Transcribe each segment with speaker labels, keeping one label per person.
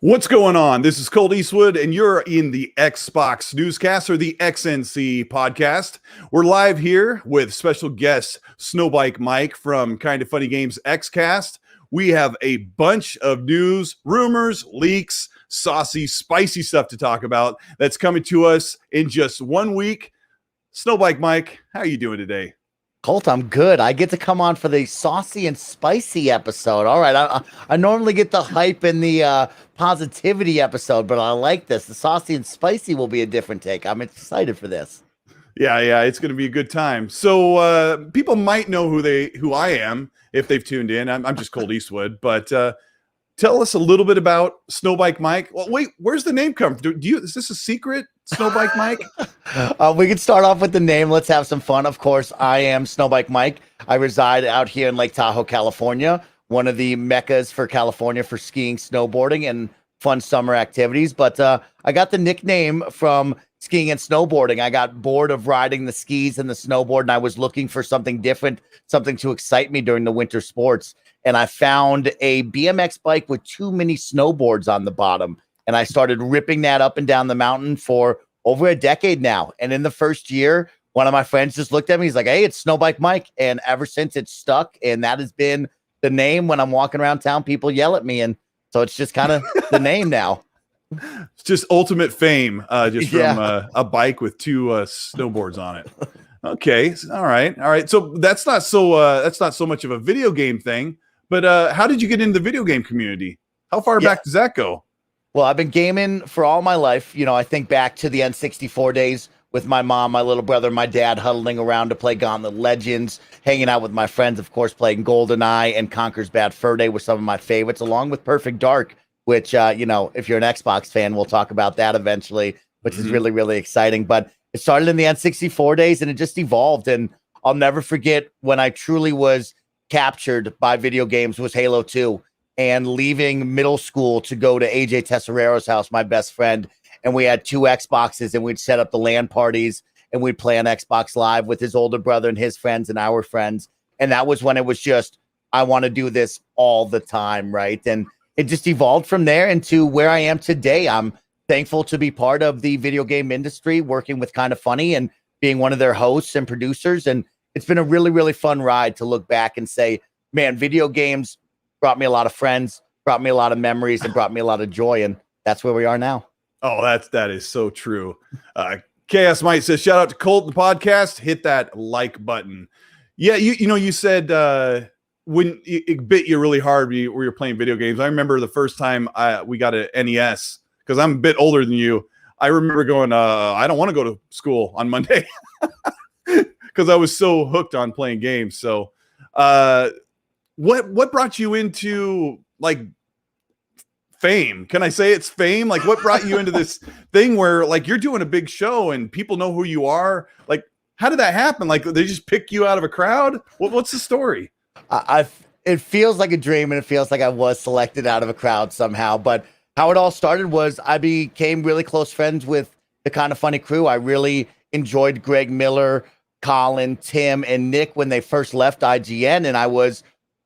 Speaker 1: What's going on? This is Colteastwood, and you're in the Xbox Newscast, or the XNC Podcast. We're live here with special guest Snowbike Mike from Kind of Funny Games XCast. We have a bunch of news, rumors, leaks, saucy, spicy stuff to talk about that's coming to us in just 1 week. Snowbike Mike, how are you doing today?
Speaker 2: Colt, I'm good. I get to come on for the saucy and spicy episode. All right. I normally get the hype and the positivity episode, but I like this. The saucy and spicy will be a different take. I'm excited for this.
Speaker 1: Yeah, it's going to be a good time. So people might know who I am if they've tuned in. I'm just Colteastwood, but tell us a little bit about Snowbike Mike. Well, wait, where's the name come from? Is this a secret, Snowbike Mike?
Speaker 2: We can start off with the name. Let's have some fun. Of course, I am Snowbike Mike. I reside out here in Lake Tahoe, California, one of the meccas for California for skiing, snowboarding, and fun summer activities. But I got the nickname from skiing and snowboarding. I got bored of riding the skis and the snowboard, and I was looking for something different, something to excite me during the winter sports. And I found a BMX bike with too many snowboards on the bottom. And I started ripping that up and down the mountain for over a decade now. And in the first year, one of my friends just looked at me. He's like, "Hey, it's Snowbike Mike." And ever since, it's stuck. And that has been the name. When I'm walking around town, people yell at me. And so it's just kind of the name now.
Speaker 1: It's just ultimate fame, from a bike with two snowboards on it. Okay, all right. So that's not so much of a video game thing. But how did you get into the video game community? How far back does that go?
Speaker 2: Well, I've been gaming for all my life. You know, I think back to the N64 days with my mom, my little brother, my dad huddling around to play Gauntlet Legends, hanging out with my friends, of course, playing GoldenEye and Conker's Bad Fur Day were some of my favorites, along with Perfect Dark, which, if you're an Xbox fan, we'll talk about that eventually, which is really, really exciting. But it started in the N64 days, and it just evolved. And I'll never forget when I truly was captured by video games was Halo 2. And leaving middle school to go to AJ Tessarero's house, my best friend, and we had two Xboxes, and we'd set up the LAN parties, and we'd play on Xbox Live with his older brother and his friends and our friends. And that was when it was just, I want to do this all the time, right? And it just evolved from there into where I am today. I'm thankful to be part of the video game industry, working with Kind of Funny and being one of their hosts and producers. And it's been a really, really fun ride to look back and say, man, video games brought me a lot of friends, brought me a lot of memories, and brought me a lot of joy. And that's where we are now.
Speaker 1: Oh, that is so true. Chaos Might says, shout out to Colt and the podcast. Hit that like button. Yeah, you said when it bit you really hard when you're playing video games. I remember the first time we got an NES, because I'm a bit older than you. I remember going, I don't want to go to school on Monday because I was so hooked on playing games. So what brought you into like fame? Can I say it's fame? Like, what brought you into this thing where like you're doing a big show and people know who you are? Like, how did that happen? Like, they just pick you out of a crowd? What's the story?
Speaker 2: It feels like a dream, and it feels like I was selected out of a crowd somehow. But how it all started was I became really close friends with the Kind of Funny crew. I really enjoyed Greg Miller, Colin, Tim, and Nick when they first left IGN, and I was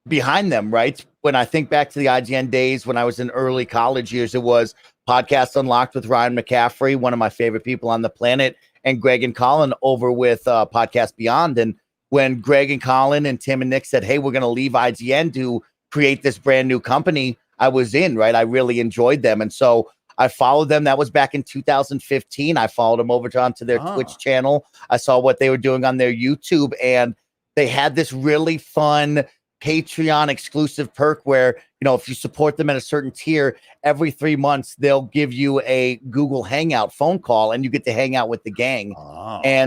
Speaker 2: behind them, right? When I think back to the IGN days when I was in early college years, it was Podcast Unlocked with Ryan McCaffrey, one of my favorite people on the planet, and Greg and Colin over with Podcast Beyond. And when Greg and Colin and Tim and Nick said, hey, we're going to leave IGN to create this brand new company, I was in, right? I really enjoyed them. And so I followed them. That was back in 2015. I followed them over onto their Twitch channel. I saw what they were doing on their YouTube, and they had this really fun Patreon exclusive perk where, if you support them at a certain tier, every 3 months, they'll give you a Google Hangout phone call and you get to hang out with the gang.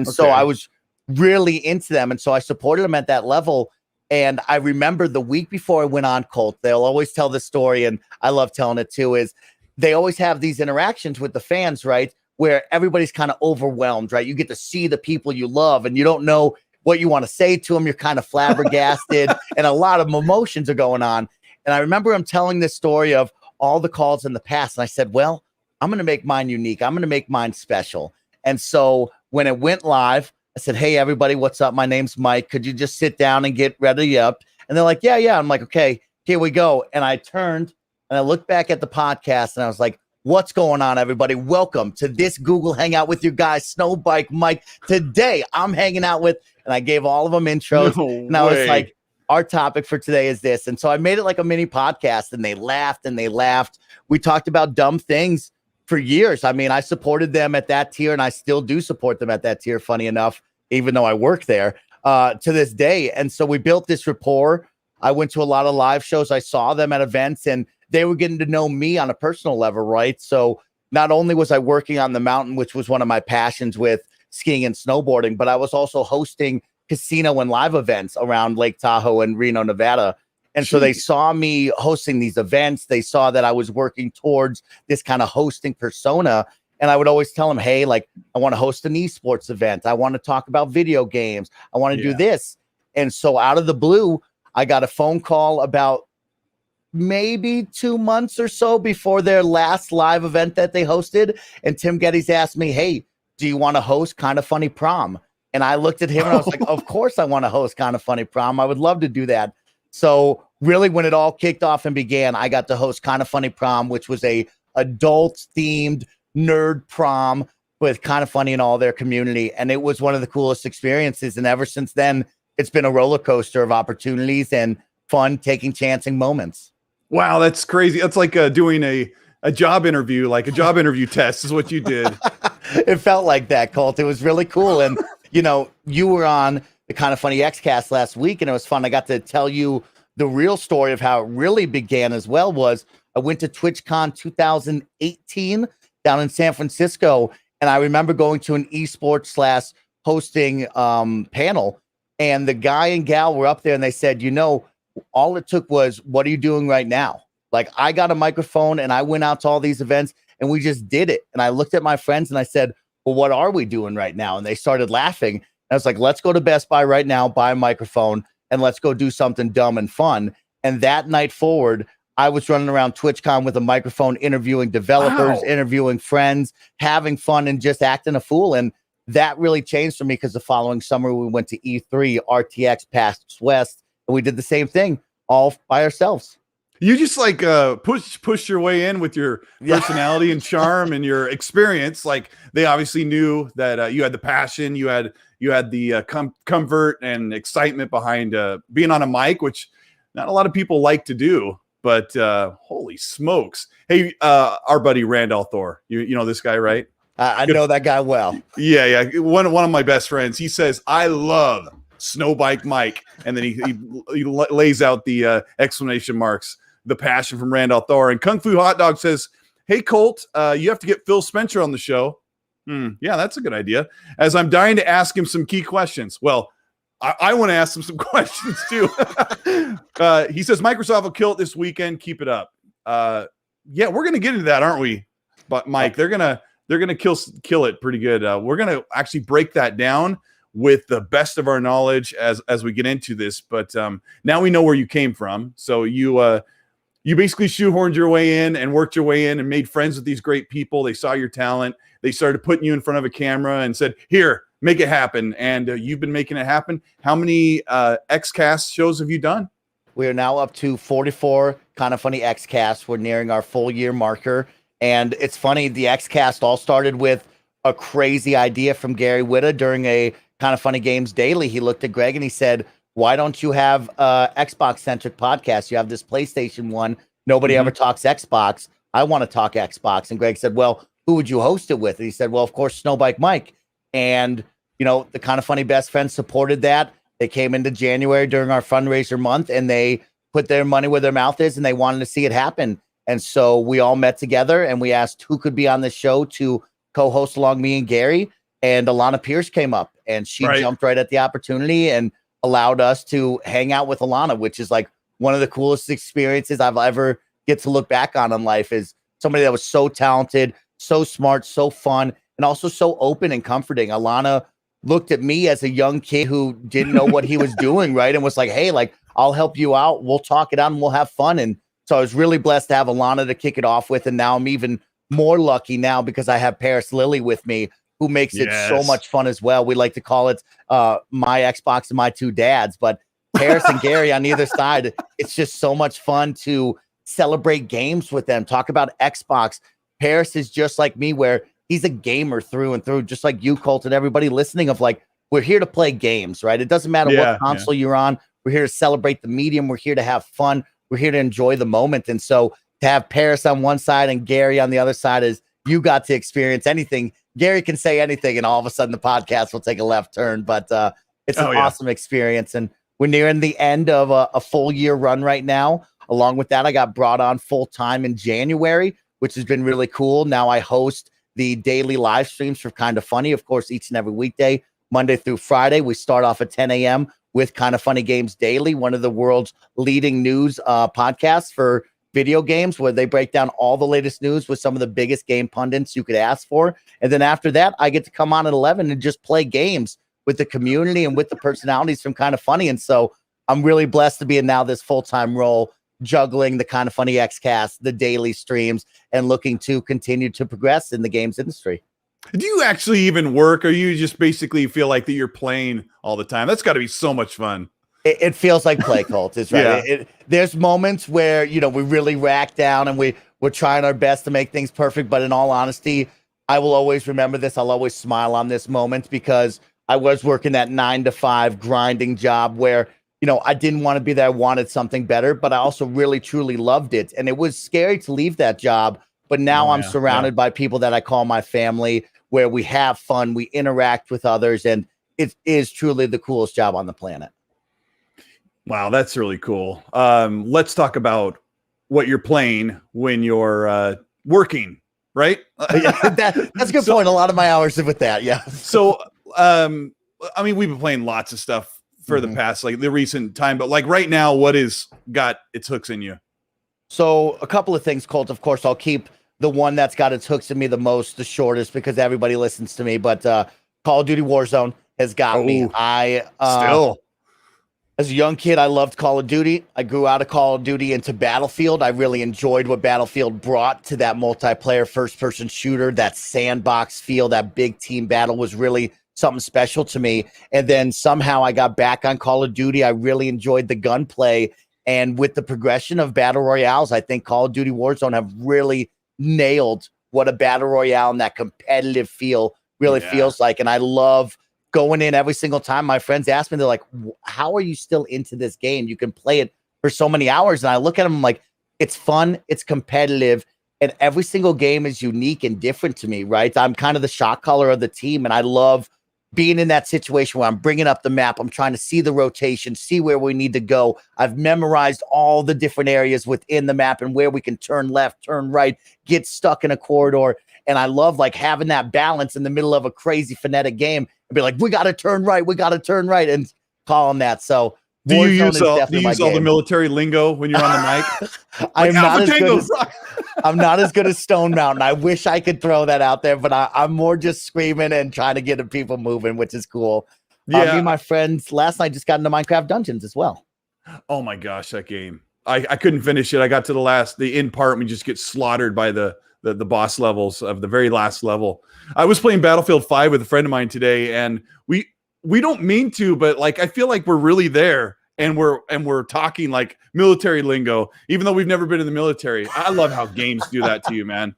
Speaker 2: So I was really into them. And so I supported them at that level. And I remember the week before I went on Colt, they'll always tell this story, and I love telling it too, is they always have these interactions with the fans, right? Where everybody's kind of overwhelmed, right? You get to see the people you love and you don't know what you want to say to them. You're kind of flabbergasted and a lot of emotions are going on. And I remember him telling this story of all the calls in the past. And I said, well, I'm going to make mine unique. I'm going to make mine special. And so when it went live, I said, hey, everybody, what's up? My name's Mike. Could you just sit down and get ready up? And they're like, yeah. I'm like, okay, here we go. And I turned And I looked back at the podcast and I was like, what's going on, everybody? Welcome to this Google Hangout with your guys, Snowbike Mike. Today, I'm hanging out with, and I gave all of them intros. And I was like, our topic for today is this. And so I made it like a mini podcast, and they laughed and they laughed. We talked about dumb things for years. I mean, I supported them at that tier, and I still do support them at that tier, funny enough, even though I work there to this day. And so we built this rapport. I went to a lot of live shows. I saw them at events, and they were getting to know me on a personal level, right? So not only was I working on the mountain, which was one of my passions with skiing and snowboarding, but I was also hosting casino and live events around Lake Tahoe and Reno, Nevada. And so they saw me hosting these events. They saw that I was working towards this kind of hosting persona. And I would always tell them, hey, like, I want to host an esports event. I want to talk about video games. I want to do this. And so out of the blue, I got a phone call about maybe 2 months or so before their last live event that they hosted. And Tim Geddes asked me, hey, do you want to host Kind of Funny Prom? And I looked at him and I was like, of course I want to host Kind of Funny Prom. I would love to do that. So really, when it all kicked off and began, I got to host Kind of Funny Prom, which was a adult-themed nerd prom with Kind of Funny in all their community. And it was one of the coolest experiences. And ever since then, it's been a roller coaster of opportunities and fun, taking chancing moments.
Speaker 1: Wow, that's crazy. That's like doing a job interview, like a job interview test is what you did.
Speaker 2: It felt like that, Colt. It was really cool. And, you know, you were on the Kind of Funny XCast last week, and it was fun. I got to tell you the real story of how it really began as well. Was I went to TwitchCon 2018 down in San Francisco, and I remember going to an esports / hosting panel, and the guy and gal were up there, and they said, you know, all it took was, what are you doing right now? Like, I got a microphone and I went out to all these events and we just did it. And I looked at my friends and I said, well, what are we doing right now? And they started laughing. And I was like, let's go to Best Buy right now, buy a microphone, and let's go do something dumb and fun. And that night forward, I was running around TwitchCon with a microphone, interviewing developers, interviewing friends, having fun, and just acting a fool. And that really changed for me, because the following summer we went to E3, RTX, PAX West, and we did the same thing all by ourselves.
Speaker 1: You just like push your way in with your personality and charm and your experience. Like, they obviously knew that you had the passion, you had the comfort and excitement behind being on a mic, which not a lot of people like to do. But holy smokes! Hey, our buddy Randall Thor, you know this guy, right?
Speaker 2: I know that guy well.
Speaker 1: Yeah. One of my best friends. He says, I love Snowbike Mike, and then he lays out the exclamation marks, the passion from Randall Thor. And Kung Fu Hot Dog says, hey Colt, you have to get Phil Spencer on the show. Yeah, that's a good idea, as I'm dying to ask him some key questions. Well, I want to ask him some questions too. He says Microsoft will kill it this weekend, keep it up. Yeah, we're gonna get into that, aren't we? But Mike, they're gonna kill it pretty good. We're gonna actually break that down with the best of our knowledge as we get into this. But now we know where you came from. So you basically shoehorned your way in and worked your way in and made friends with these great people. They saw your talent. They started putting you in front of a camera and said, here, make it happen. And you've been making it happen. How many XCast shows have you done?
Speaker 2: We are now up to 44 Kind of Funny XCasts. We're nearing our full year marker. And it's funny, the XCast all started with a crazy idea from Gary Whitta during a Kind of Funny Games Daily. He looked at Greg and he said, why don't you have Xbox-centric podcast? You have this PlayStation one. Nobody ever talks Xbox. I want to talk Xbox. And Greg said, well, who would you host it with? And he said, well, of course, Snowbike Mike. And, you know, the Kind of Funny best friends supported that. They came into January during our fundraiser month, and they put their money where their mouth is, and they wanted to see it happen. And so we all met together, and we asked who could be on the show to co-host along me and Gary. And Alana Pierce came up, and she jumped right at the opportunity and allowed us to hang out with Alana, which is like one of the coolest experiences I've ever get to look back on in life. Is somebody that was so talented, so smart, so fun, and also so open and comforting. Alana looked at me as a young kid who didn't know what he was doing, right? And was like, hey, like, I'll help you out. We'll talk it out and we'll have fun. And so I was really blessed to have Alana to kick it off with. And now I'm even more lucky now because I have Paris Lilly with me, who makes it so much fun as well. We like to call it my Xbox and my two dads, but Paris and Gary on either side, it's just so much fun to celebrate games with them, talk about Xbox. Paris is just like me, where he's a gamer through and through, just like you, Colt, and everybody listening, of like, we're here to play games, right? It doesn't matter what console you're on. We're here to celebrate the medium. We're here to have fun. We're here to enjoy the moment. And so to have Paris on one side and Gary on the other side is you got to experience anything. Gary can say anything, and all of a sudden the podcast will take a left turn. But it's an awesome experience. And we're nearing the end of a full year run right now. Along with that, I got brought on full time in January, which has been really cool. Now I host the daily live streams for Kind of Funny, of course, each and every weekday, Monday through Friday. We start off at 10 a.m. with Kind of Funny Games Daily, one of the world's leading news podcasts for video games, where they break down all the latest news with some of the biggest game pundits you could ask for. And then after that, I get to come on at 11 and just play games with the community and with the personalities from Kind of Funny. And so I'm really blessed to be in now this full-time role, juggling the Kind of Funny XCast, the daily streams, and looking to continue to progress in the games industry.
Speaker 1: Do you actually even work, or you just basically feel like that you're playing all the time? That's got to be so much fun.
Speaker 2: It feels like play, Colt. Is right. There's moments where, you know, we really rack down and we're trying our best to make things perfect. But in all honesty, I will always remember this. I'll always smile on this moment, because I was working that 9-to-5 grinding job where, you know, I didn't want to be there. I wanted something better, but I also really, truly loved it. And it was scary to leave that job. But now I'm surrounded by people that I call my family, where we have fun, we interact with others, and it is truly the coolest job on the planet.
Speaker 1: Wow, that's really cool. Let's talk about what you're playing when you're working, right?
Speaker 2: That's a good point. A lot of my hours are with that, yeah.
Speaker 1: So, I mean, we've been playing lots of stuff for the past, like the recent time, but like right now, what is got its hooks in you?
Speaker 2: So a couple of things, Colt. Of course, I'll keep the one that's got its hooks in me the most, the shortest, because everybody listens to me. But Call of Duty Warzone has got me. Still, as a young kid, I loved Call of Duty. I grew out of Call of Duty into Battlefield. I really enjoyed what Battlefield brought to that multiplayer first-person shooter. That sandbox feel, that big team battle was really something special to me. And then somehow I got back on Call of Duty. I really enjoyed the gunplay. And with the progression of battle royales, I think Call of Duty Warzone have really nailed what a battle royale and that competitive feel really feels like. And I love going in every single time. My friends ask me, they're like, how are you still into this game? You can play it for so many hours. And I look at them like, it's fun, it's competitive, and every single game is unique and different to me, right? I'm kind of the shot caller of the team, and I love being in that situation where I'm bringing up the map. I'm trying to see the rotation, see where we need to go. I've memorized all the different areas within the map and where we can turn left, turn right, get stuck in a corridor. And I love like having that balance in the middle of a crazy frenetic game and be like, we got to turn right, and call them that. So
Speaker 1: do you use all the military lingo when you're on the mic?
Speaker 2: I'm not as good as Stone Mountain. I wish I could throw that out there, but I'm more just screaming and trying to get the people moving, which is cool. Me and my friends last night just got into Minecraft Dungeons as well.
Speaker 1: Oh my gosh, that game. I couldn't finish it. I got to the end part, and we just get slaughtered by the boss levels of the very last level. I was playing Battlefield 5 with a friend of mine today, and we don't mean to, but like I feel like we're really there, and we're talking like military lingo, even though we've never been in the military. I love how games do that to you, man.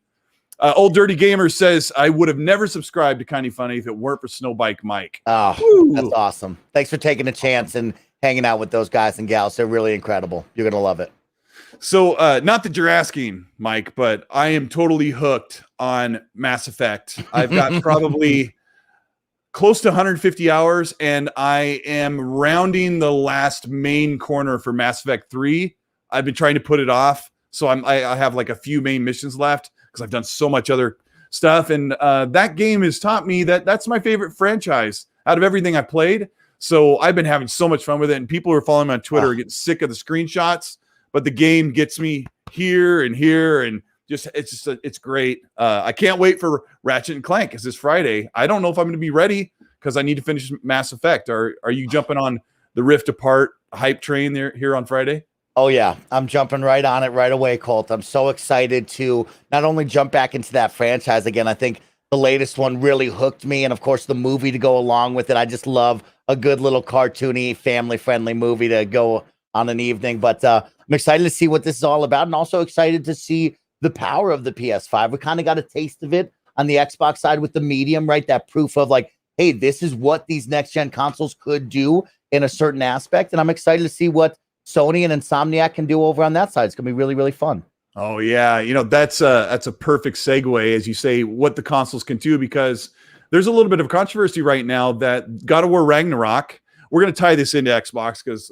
Speaker 1: Old Dirty Gamer says, I would have never subscribed to Kinda Funny if it weren't for Snowbike Mike.
Speaker 2: Oh, that's awesome. Thanks for taking a chance and hanging out with those guys and gals. They're really incredible. You're going to love it.
Speaker 1: So not that you're asking, Mike, but I am totally hooked on Mass Effect. I've got probably close to 150 hours, and I am rounding the last main corner for Mass Effect 3. I've been trying to put it off, so I have like a few main missions left because I've done so much other stuff, and that game has taught me that that's my favorite franchise out of everything I played. So I've been having so much fun with it, and people who are following me on Twitter are getting sick of the screenshots, but the game gets me here, and it's great. I can't wait for Ratchet and Clank. It's this Friday. I don't know if I'm going to be ready because I need to finish Mass Effect. Are you jumping on the Rift Apart hype train here on Friday?
Speaker 2: Oh yeah, I'm jumping right on it right away, Colt. I'm so excited to not only jump back into that franchise again. I think the latest one really hooked me, and of course the movie to go along with it. I just love a good little cartoony, family-friendly movie to go on an evening. But I'm excited to see what this is all about, and also excited to see the power of the PS5. We kind of got a taste of it on the Xbox side with the Medium, right? That proof of like, hey, this is what these next-gen consoles could do in a certain aspect. And I'm excited to see what Sony and Insomniac can do over on that side. It's going to be really, really fun.
Speaker 1: Oh, yeah. That's a perfect segue, as you say, what the consoles can do, because there's a little bit of controversy right now that God of War Ragnarok, we're going to tie this into Xbox because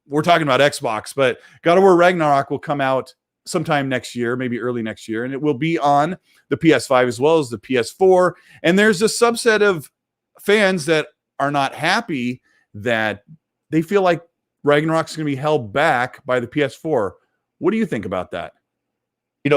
Speaker 1: we're talking about Xbox, but God of War Ragnarok will come out sometime next year, maybe early next year, and it will be on the PS5 as well as the PS4. And there's a subset of fans that are not happy that they feel like Ragnarok's going to be held back by the PS4. What do you think about that?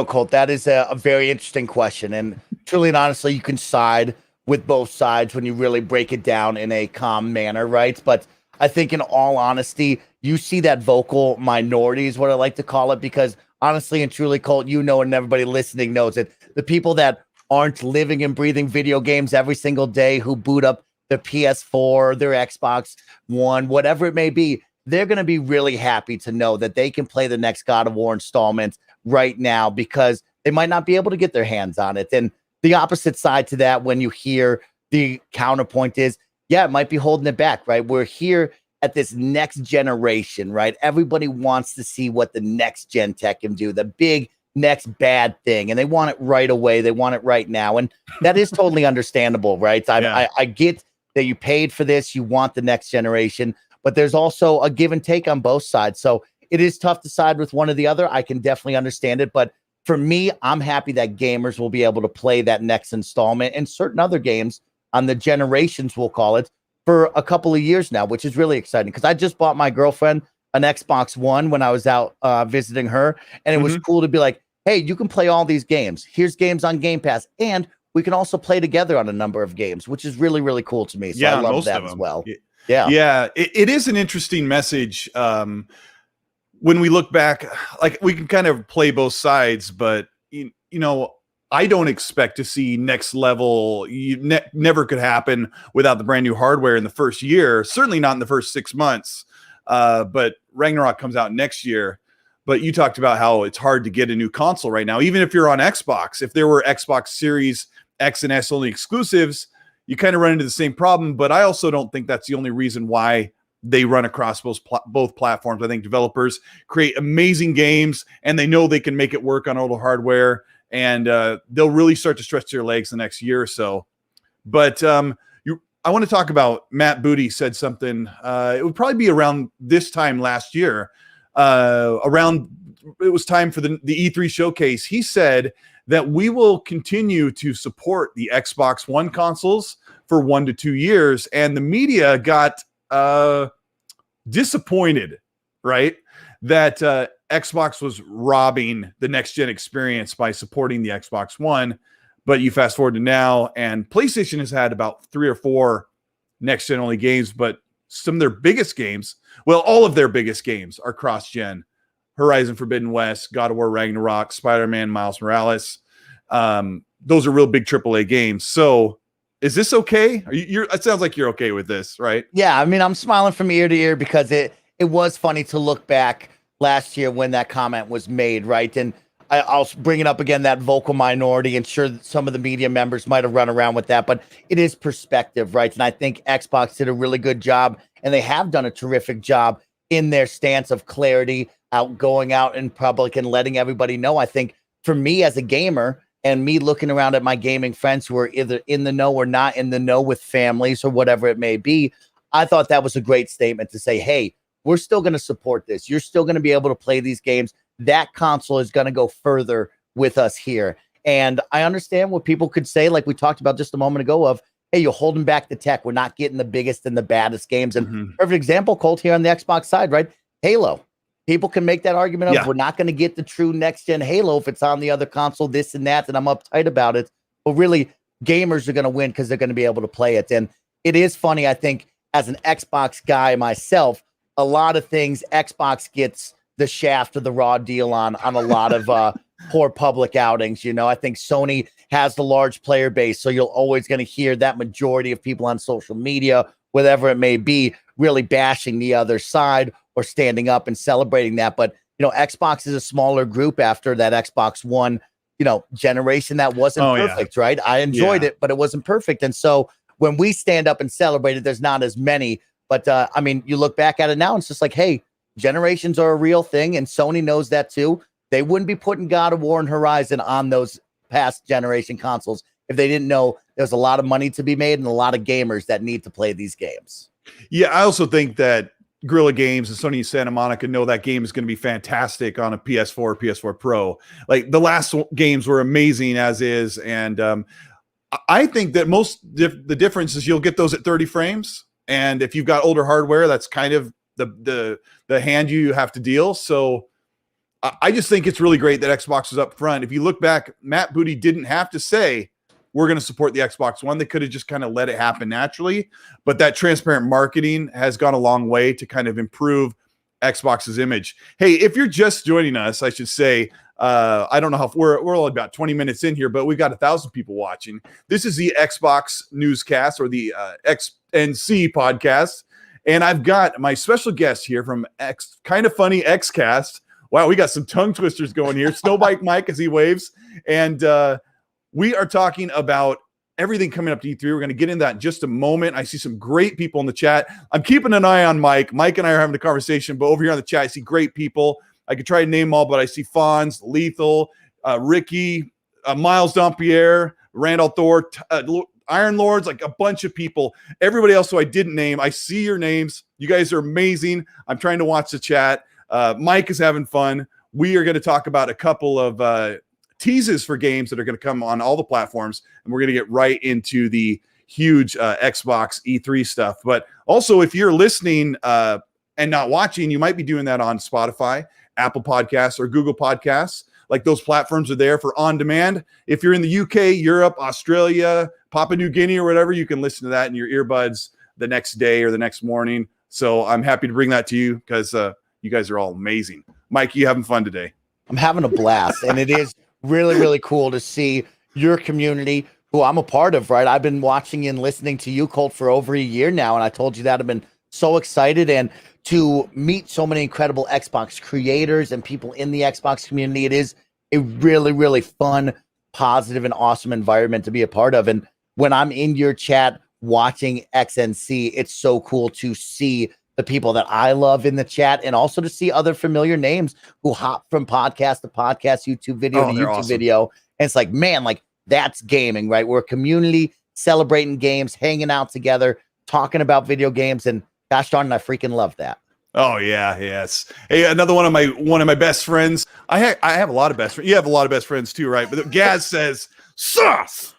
Speaker 2: Colt, that is a very interesting question. And truly and honestly, you can side with both sides when you really break it down in a calm manner, right? But I think in all honesty, you see that vocal minority is what I like to call it, because honestly and truly, Colt, and everybody listening knows it. The people that aren't living and breathing video games every single day, who boot up their PS4, their Xbox One, whatever it may be, they're going to be really happy to know that they can play the next God of War installment right now, because they might not be able to get their hands on it. And the opposite side to that, when you hear the counterpoint is, yeah, it might be holding it back, right? We're here at this next generation, right? Everybody wants to see what the next gen tech can do, the big next bad thing, and they want it right away. They want it right now. And that is totally understandable, right? I get that you paid for this, you want the next generation, but there's also a give and take on both sides. So it is tough to side with one or the other. I can definitely understand it. But for me, I'm happy that gamers will be able to play that next installment and certain other games on the generations, we'll call it, for a couple of years now, which is really exciting, because I just bought my girlfriend an Xbox One when I was out visiting her. And it was cool to be like, hey, you can play all these games. Here's games on Game Pass. And we can also play together on a number of games, which is really, really cool to me. So I love that as well.
Speaker 1: Yeah. It is an interesting message. When we look back, like, we can kind of play both sides, but I don't expect to see next level. Never could happen without the brand new hardware in the first year. Certainly not in the first 6 months. But Ragnarok comes out next year. But you talked about how it's hard to get a new console right now, even if you're on Xbox. If there were Xbox Series X and S only exclusives, you kind of run into the same problem. But I also don't think that's the only reason why they run across both platforms. I think developers create amazing games, and they know they can make it work on older hardware, and they'll really start to stretch their legs the next year or so. But I want to talk about Matt Booty said something. It would probably be around this time last year. It was time for the E3 showcase. He said that we will continue to support the Xbox One consoles for 1 to 2 years, and the media got disappointed, right? That Xbox was robbing the next gen experience by supporting the Xbox One. But you fast forward to now, and PlayStation has had about 3 or 4 next gen only games, but some of their biggest games, well, all of their biggest games are cross gen. Horizon Forbidden West, God of War Ragnarok, Spider-Man, Miles Morales. Those are real big AAA games. So is this okay? It sounds like you're okay with this, right?
Speaker 2: Yeah, I mean, I'm smiling from ear to ear, because it was funny to look back last year when that comment was made, right? And I'll bring it up again, that vocal minority, and sure, some of the media members might have run around with that, but it is perspective, right? And I think Xbox did a really good job, and they have done a terrific job in their stance of clarity, going out in public and letting everybody know. I think for me as a gamer, and me looking around at my gaming friends who are either in the know or not in the know with families or whatever it may be, I thought that was a great statement to say, hey, we're still going to support this. You're still going to be able to play these games. That console is going to go further with us here. And I understand what people could say, like we talked about just a moment ago, of, hey, you're holding back the tech. We're not getting the biggest and the baddest games. And perfect example, Colt, here on the Xbox side, right? Halo. People can make that argument of, we're not going to get the true next-gen Halo if it's on the other console, this and that, and I'm uptight about it. But really, gamers are going to win because they're going to be able to play it. And it is funny, I think, as an Xbox guy myself, a lot of things Xbox gets the shaft of the raw deal on a lot of poor public outings. I think Sony has the large player base, so you're always going to hear that majority of people on social media, whatever it may be, really bashing the other side, or standing up and celebrating that. But, Xbox is a smaller group after that Xbox One, generation that wasn't perfect, right? I enjoyed it, but it wasn't perfect. And so when we stand up and celebrate it, there's not as many. But, you look back at it now, and it's just like, hey, generations are a real thing, and Sony knows that too. They wouldn't be putting God of War and Horizon on those past generation consoles if they didn't know there's a lot of money to be made and a lot of gamers that need to play these games.
Speaker 1: Yeah, I also think that Guerrilla Games and Sony Santa Monica know that game is going to be fantastic on a PS4, PS4 Pro. Like the last games were amazing as is, and I think that the difference is you'll get those at 30 frames, and if you've got older hardware, that's kind of the hand you have to deal. So I just think it's really great that Xbox is up front. If you look back, Matt Booty didn't have to say we're going to support the Xbox One. They could have just kind of let it happen naturally. But that transparent marketing has gone a long way to kind of improve Xbox's image. Hey, if you're just joining us, I should say, I don't know how we're only about 20 minutes in here, but we've got 1,000 people watching. This is the Xbox newscast, or the XNC podcast. And I've got my special guest here from Kind of Funny XCast. Wow, we got some tongue twisters going here. Snowbike Mike as he waves. And we are talking about everything coming up to E3. We're going to get into that in just a moment. I see some great people in the chat. I'm keeping an eye on Mike. Mike and I are having a conversation, but over here on the chat, I see great people. I could try to name them all, but I see Fonz, Lethal, Ricky, Miles Dampierre, Randall Thor, Iron Lords, like a bunch of people. Everybody else who I didn't name, I see your names. You guys are amazing. I'm trying to watch the chat. Mike is having fun. We are going to talk about a couple of teases for games that are going to come on all the platforms, and we're going to get right into the huge Xbox E3 stuff. But also, if you're listening and not watching, you might be doing that on Spotify, Apple Podcasts, or Google Podcasts. Like, those platforms are there for on demand. If you're in the UK, Europe, Australia, Papua New Guinea, or whatever, you can listen to that in your earbuds the next day or the next morning. So I'm happy to bring that to you because you guys are all amazing. Mike, you having fun today?
Speaker 2: I'm having a blast, and it is really, really cool to see your community, who I'm a part of, right? I've been watching and listening to you, Colt, for over a year now, and I told you that I've been so excited, and to meet so many incredible Xbox creators and people in the Xbox community. It is a really, really fun, positive, and awesome environment to be a part of. And when I'm in your chat watching XNC, it's so cool to see the people that I love in the chat, and also to see other familiar names who hop from podcast to podcast, YouTube video to YouTube video. And it's like, man, like, that's gaming, right? We're a community celebrating games, hanging out together, talking about video games, and gosh darn it, I freaking love that.
Speaker 1: Oh yeah, yes. Hey, another one of my best friends. I have a lot of best friends. You have a lot of best friends too, right? But Gaz says sauce.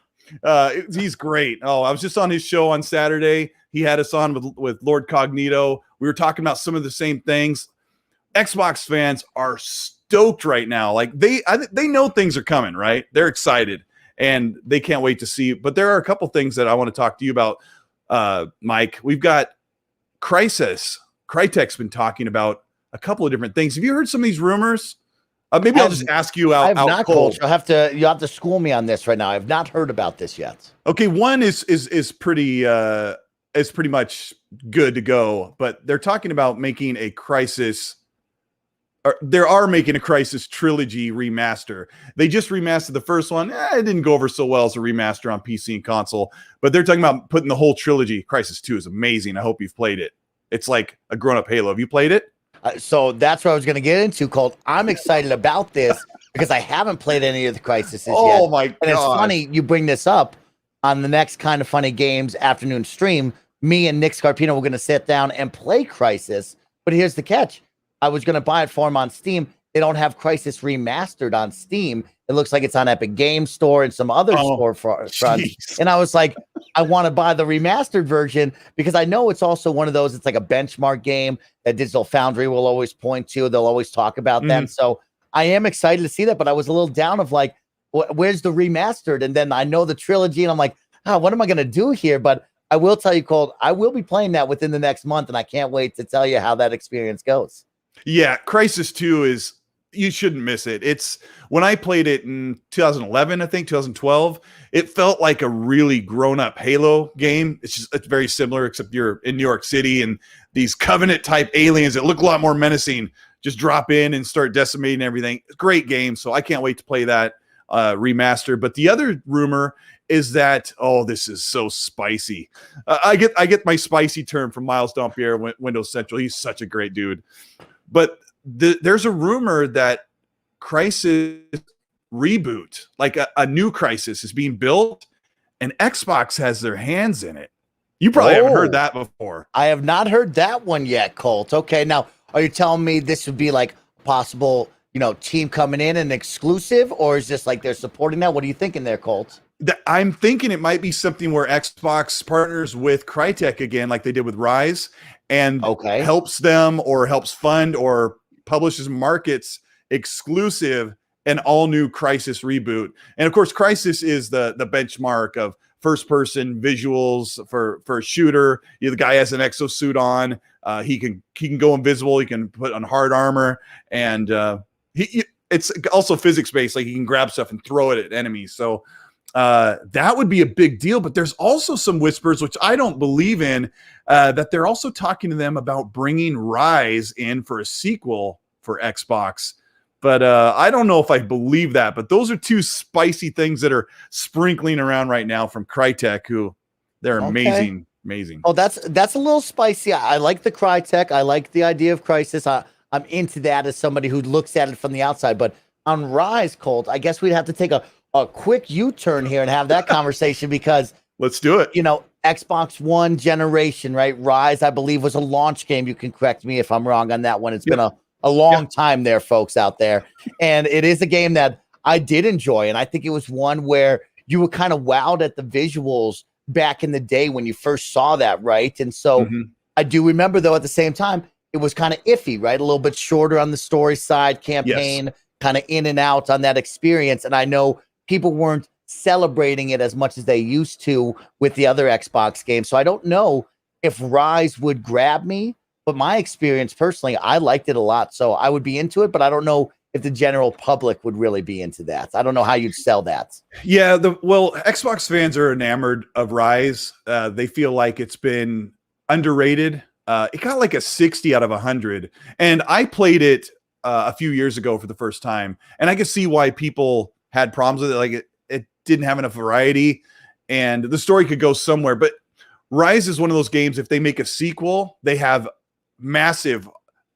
Speaker 1: He's great. Oh, I was just on his show on Saturday. He had us on with Lord Cognito. We were talking about some of the same things. Xbox fans are stoked right now. Like, they know things are coming, right? They're excited and they can't wait to see. But there are a couple things that I want to talk to you about, Mike. We've got Crytek's been talking about a couple of different things. Have you heard some of these rumors? Maybe I'll just ask you out. I have not cold.
Speaker 2: You'll have to school me on this right now. I have not heard about this yet.
Speaker 1: Okay, one is pretty much good to go, but they're talking about making a Crysis. Or they are making a Crysis trilogy remaster. They just remastered the first one. It didn't go over so well as a remaster on PC and console, but they're talking about putting the whole trilogy. Crysis 2 is amazing. I hope you've played it. It's like a grown-up Halo. Have you played it?
Speaker 2: So that's what I was going to get into, Colt. I'm excited about this because I haven't played any of the Crysis yet.
Speaker 1: Oh my god!
Speaker 2: And it's funny you bring this up on the next Kind of Funny Games afternoon stream. Me and Nick Scarpino were going to sit down and play Crysis, but here's the catch. I was going to buy it for him on Steam. They don't have Crysis remastered on Steam. It looks like it's on Epic Games Store and some other store fronts. And I was like, I want to buy the remastered version because I know it's also one of those, it's like a benchmark game that Digital Foundry will always point to. They'll always talk about them. So I am excited to see that, but I was a little down of like, where's the remastered? And then I know the trilogy and I'm like, what am I going to do here? But I will tell you, Colt, I will be playing that within the next month, and I can't wait to tell you how that experience goes.
Speaker 1: Yeah, Crysis 2 is you shouldn't miss it. It's when I played it in 2011, I think 2012, it felt like a really grown up Halo game. It's very similar, except you're in New York City and these Covenant type aliens that look a lot more menacing just drop in and start decimating everything. Great game. So I can't wait to play that remaster. But the other rumor is that, this is so spicy. I get my spicy term from Miles Dampier, Windows Central. He's such a great dude. But there's a rumor that Crysis reboot, like a new Crysis, is being built, and Xbox has their hands in it. You probably haven't heard that before.
Speaker 2: I have not heard that one yet, Colt. Okay, now are you telling me this would be like possible, team coming in and exclusive, or is this like they're supporting that? What are you thinking there, Colt?
Speaker 1: I'm thinking it might be something where Xbox partners with Crytek again, like they did with Rise, and helps them or helps fund or publishes markets exclusive an all new Crysis reboot. And of course, Crysis is the benchmark of first person visuals for a shooter. The guy has an exosuit on. He can go invisible. He can put on hard armor, and it's also physics based. Like he can grab stuff and throw it at enemies. So that would be a big deal. But there's also some whispers, which I don't believe in, that they're also talking to them about bringing Rise in for a sequel for Xbox. But I don't know if I believe that. But those are two spicy things that are sprinkling around right now from Crytek, who they're amazing.
Speaker 2: Oh, that's a little spicy. I like the Crytek. I like the idea of Crysis. I'm into that as somebody who looks at it from the outside. But on Rise, Colt, I guess we'd have to take a quick U-turn here and have that conversation because
Speaker 1: let's do it.
Speaker 2: Xbox One generation, right? Rise, I believe, was a launch game. You can correct me if I'm wrong on that one. It's been a long time there, folks out there. And it is a game that I did enjoy. And I think it was one where you were kind of wowed at the visuals back in the day when you first saw that, right? And so I do remember, though, at the same time, it was kind of iffy, right? A little bit shorter on the story side, campaign, kind of in and out on that experience. And I know people weren't celebrating it as much as they used to with the other Xbox games. So I don't know if Rise would grab me, but my experience personally, I liked it a lot. So I would be into it, but I don't know if the general public would really be into that. I don't know how you'd sell that.
Speaker 1: Yeah, Xbox fans are enamored of Rise. They feel like it's been underrated. It got like a 60 out of 100. And I played it a few years ago for the first time. And I can see why people had problems with it. Like it didn't have enough variety and the story could go somewhere. But Rise is one of those games, if they make a sequel, they have massive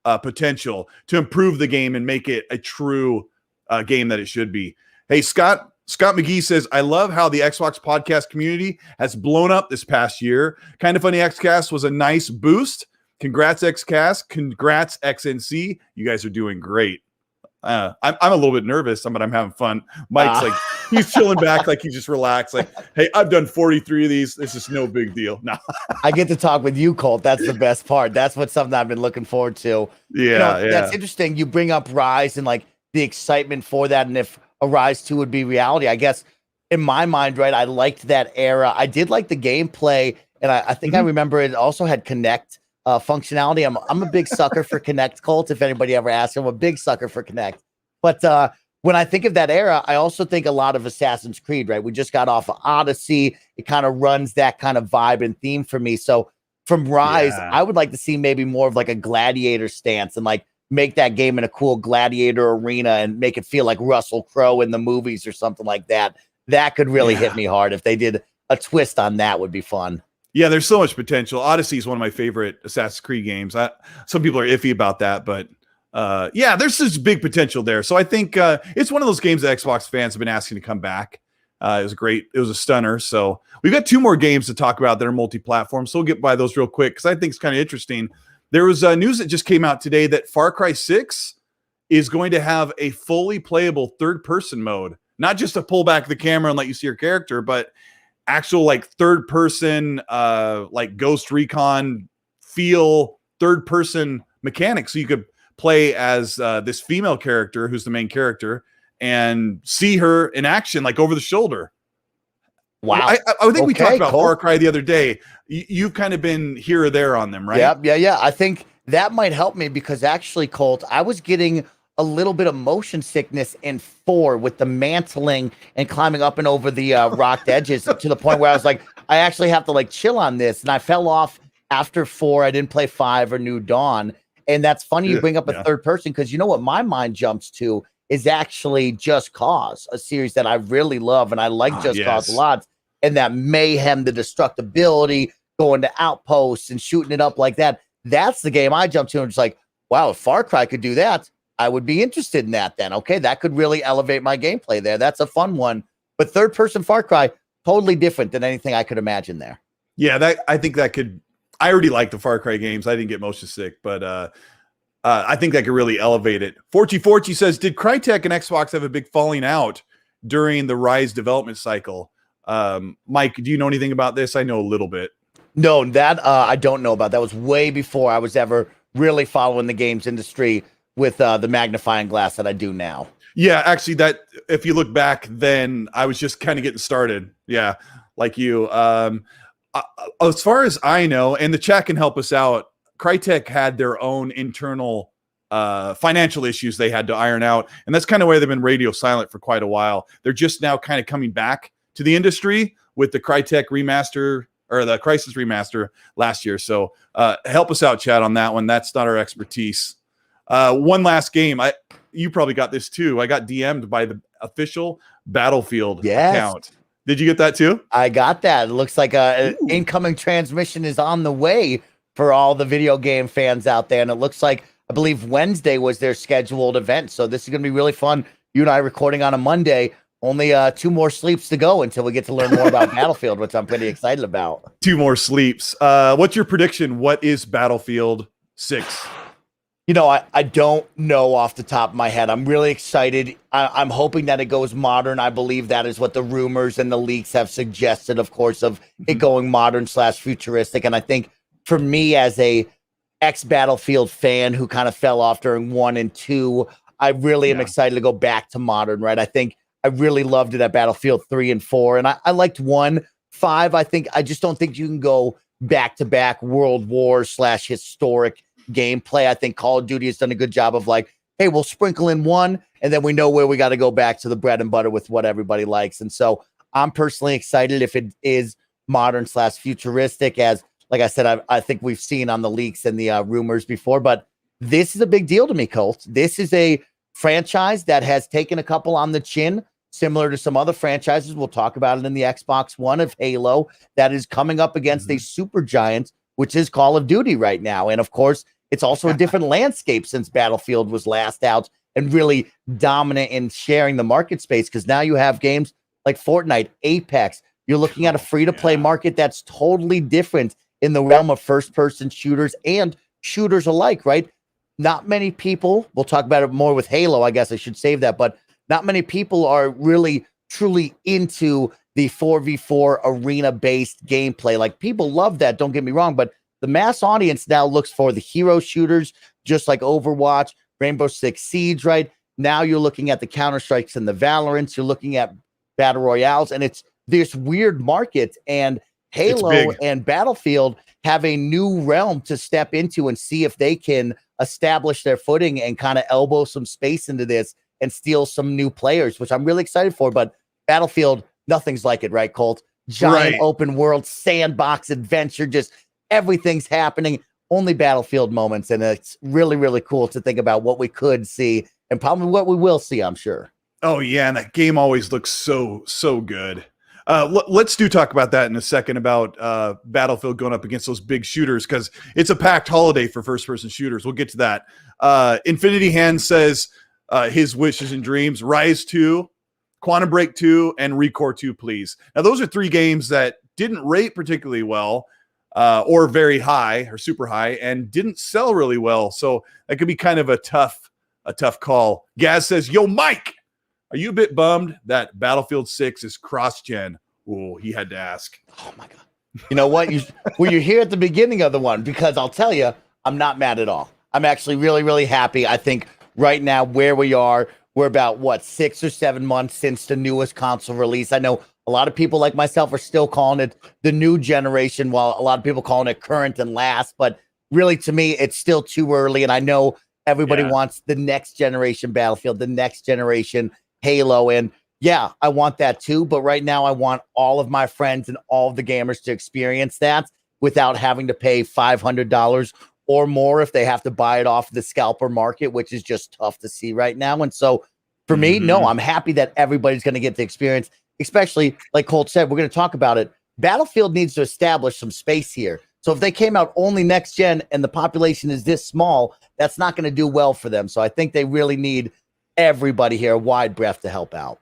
Speaker 1: potential to improve the game and make it a true game that it should be. Hey, Scott McGee says, I love how the Xbox podcast community has blown up this past year. Kind of Funny XCast was a nice boost. Congrats, XCast. Congrats, XNC. You guys are doing great. I'm a little bit nervous, but I'm having fun. Mike's like, he's chilling back, like he just relaxed. Like, hey, I've done 43 of these. This is no big deal. No,
Speaker 2: I get to talk with you, Colt. That's the best part. That's something I've been looking forward to.
Speaker 1: Yeah,
Speaker 2: That's interesting. You bring up Rise and like the excitement for that, and if a Rise 2 would be reality, I guess in my mind, right? I liked that era. I did like the gameplay, and I think I remember it also had Connect functionality. I'm a big sucker for Connect, Colt. If anybody ever asks, I'm a big sucker for Connect. But when I think of that era, I also think a lot of Assassin's Creed, right? We just got off of Odyssey. It kind of runs that kind of vibe and theme for me. So from Rise, I would like to see maybe more of like a gladiator stance and like make that game in a cool gladiator arena and make it feel like Russell Crowe in the movies or something like that. That could really hit me hard. If they did a twist on that, would be fun. Yeah,
Speaker 1: there's so much potential. Odyssey is one of my favorite Assassin's Creed games. Some people are iffy about that, but there's this big potential there. So I think it's one of those games that Xbox fans have been asking to come back. It was great. It was a stunner. So we've got 2 more games to talk about that are multi-platform. So we'll get by those real quick because I think it's kind of interesting. There was news that just came out today that Far Cry 6 is going to have a fully playable third-person mode. Not just to pull back the camera and let you see your character, but actual like third-person, like Ghost Recon feel third-person mechanics. So you could play as this female character who's the main character and see her in action, like over the shoulder.
Speaker 2: Wow.
Speaker 1: I think we talked about Far Cry the other day. You've kind of been here or there on them, right?
Speaker 2: Yeah. I think that might help me because actually, Colt, I was getting a little bit of motion sickness in 4 with the mantling and climbing up and over the rocked edges to the point where I was like, I actually have to like chill on this. And I fell off after 4. I didn't play 5 or New Dawn. And that's funny you bring up a third person, because you know what my mind jumps to is actually Just Cause, a series that I really love. And I like Just Cause a lot. And that mayhem, the destructibility, going to outposts and shooting it up like that. That's the game I jumped to. And just like, wow, if Far Cry could do that, I would be interested in that then. Okay, that could really elevate my gameplay there. That's a fun one. But third person Far Cry, totally different than anything I could imagine there.
Speaker 1: Yeah, I think that could. I already like the Far Cry games. I didn't get motion sick, but I think that could really elevate it. Forty says, did Crytek and Xbox have a big falling out during the Rise development cycle? Mike, do you know anything about this? I know a little bit.
Speaker 2: No, that I don't know about. That was way before I was ever really following the games industry with the magnifying glass that I do now.
Speaker 1: Yeah, actually, that if you look back then, I was just kind of getting started. Yeah, like you. As far as I know, and the chat can help us out, Crytek had their own internal financial issues they had to iron out, and that's kind of why they've been radio silent for quite a while. They're just now kind of coming back to the industry with the Crytek remaster, or the Crysis remaster last year. So help us out, chat, on that one. That's not our expertise. One last game. You probably got this too. I got DM'd by the official Battlefield account. Did you get that too?
Speaker 2: I got that. It looks like an incoming transmission is on the way for all the video game fans out there. And it looks like, I believe Wednesday was their scheduled event. So this is going to be really fun. You and I recording on a Monday. Only 2 more sleeps to go until we get to learn more about Battlefield, which I'm pretty excited about.
Speaker 1: 2 more sleeps. What's your prediction? What is Battlefield 6?
Speaker 2: You know, I don't know off the top of my head. I'm really excited. I'm hoping that it goes modern. I believe that is what the rumors and the leaks have suggested, of course, of it going modern/futuristic. And I think for me as a ex-Battlefield fan who kind of fell off during 1 and 2, I really am excited to go back to modern, right? I think I really loved it at Battlefield 3 and 4. And I liked 1, 5. I just don't think you can go back-to-back World War/historic gameplay. I think Call of Duty has done a good job of like, hey, we'll sprinkle in 1, and then we know where we got to go back to the bread and butter with what everybody likes. And so I'm personally excited if it is modern/futuristic, as like I said, I think we've seen on the leaks and the rumors before, but this is a big deal to me, Colt. This is a franchise that has taken a couple on the chin, similar to some other franchises. We'll talk about it in the Xbox One of Halo, that is coming up against a super giant, which is Call of Duty right now. And of course, it's also a different landscape since Battlefield was last out and really dominant in sharing the market space, because now you have games like Fortnite, Apex. You're looking at a free-to-play market that's totally different in the realm of first-person shooters and shooters alike, right? Not many people, we'll talk about it more with Halo, I guess I should save that, but not many people are really truly into the 4v4 arena-based gameplay. Like, people love that, don't get me wrong, but the mass audience now looks for the hero shooters, just like Overwatch, Rainbow Six Siege, right? Now you're looking at the Counter-Strikes and the Valorants, you're looking at Battle Royales, and it's this weird market, and Halo and Battlefield have a new realm to step into and see if they can establish their footing and kind of elbow some space into this and steal some new players, which I'm really excited for. But Battlefield, nothing's like it, right, Colt? Giant open world, sandbox adventure, just everything's happening. Only Battlefield moments, and it's really, really cool to think about what we could see and probably what we will see, I'm sure.
Speaker 1: Oh, yeah, and that game always looks so good. Let's talk about that in a second, about Battlefield going up against those big shooters, because it's a packed holiday for first-person shooters. We'll get to that. Infinity Hand says his wishes and dreams: Rise 2, Quantum Break 2, and Recore 2, please. Now, those are 3 games that didn't rate particularly well, or very high or super high, and didn't sell really well. So that could be kind of a tough call. Gaz says, yo, Mike, are you a bit bummed that Battlefield 6 is cross-gen? Oh, he had to ask.
Speaker 2: Oh, my God. You know what? You're here at the beginning of the one, because I'll tell you, I'm not mad at all. I'm actually really, really happy. I think right now where we are, we're about, 6 or 7 months since the newest console release. I know a lot of people like myself are still calling it the new generation, while a lot of people calling it current and last. But really, to me, it's still too early. And I know Everybody wants the next generation Battlefield, the next generation Halo. And yeah, I want that too. But right now I want all of my friends and all of the gamers to experience that without having to pay $500 or more if they have to buy it off the scalper market, which is just tough to see right now. And so for me, no, I'm happy that everybody's going to get the experience, especially like Colt said, we're going to talk about it. Battlefield needs to establish some space here. So if they came out only next gen and the population is this small, that's not going to do well for them. So I think they really need everybody here, a wide breadth to help out.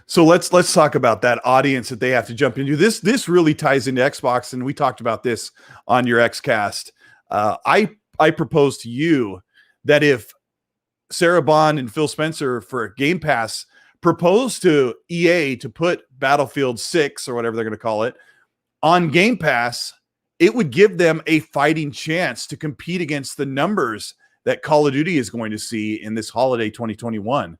Speaker 1: So let's talk about that audience that they have to jump into. This really ties into Xbox, and we talked about this on your XCast. I propose to you that if Sarah Bond and Phil Spencer for Game Pass propose to EA to put Battlefield 6 or whatever they're going to call it on Game Pass, it would give them a fighting chance to compete against the numbers that Call of Duty is going to see in this holiday 2021.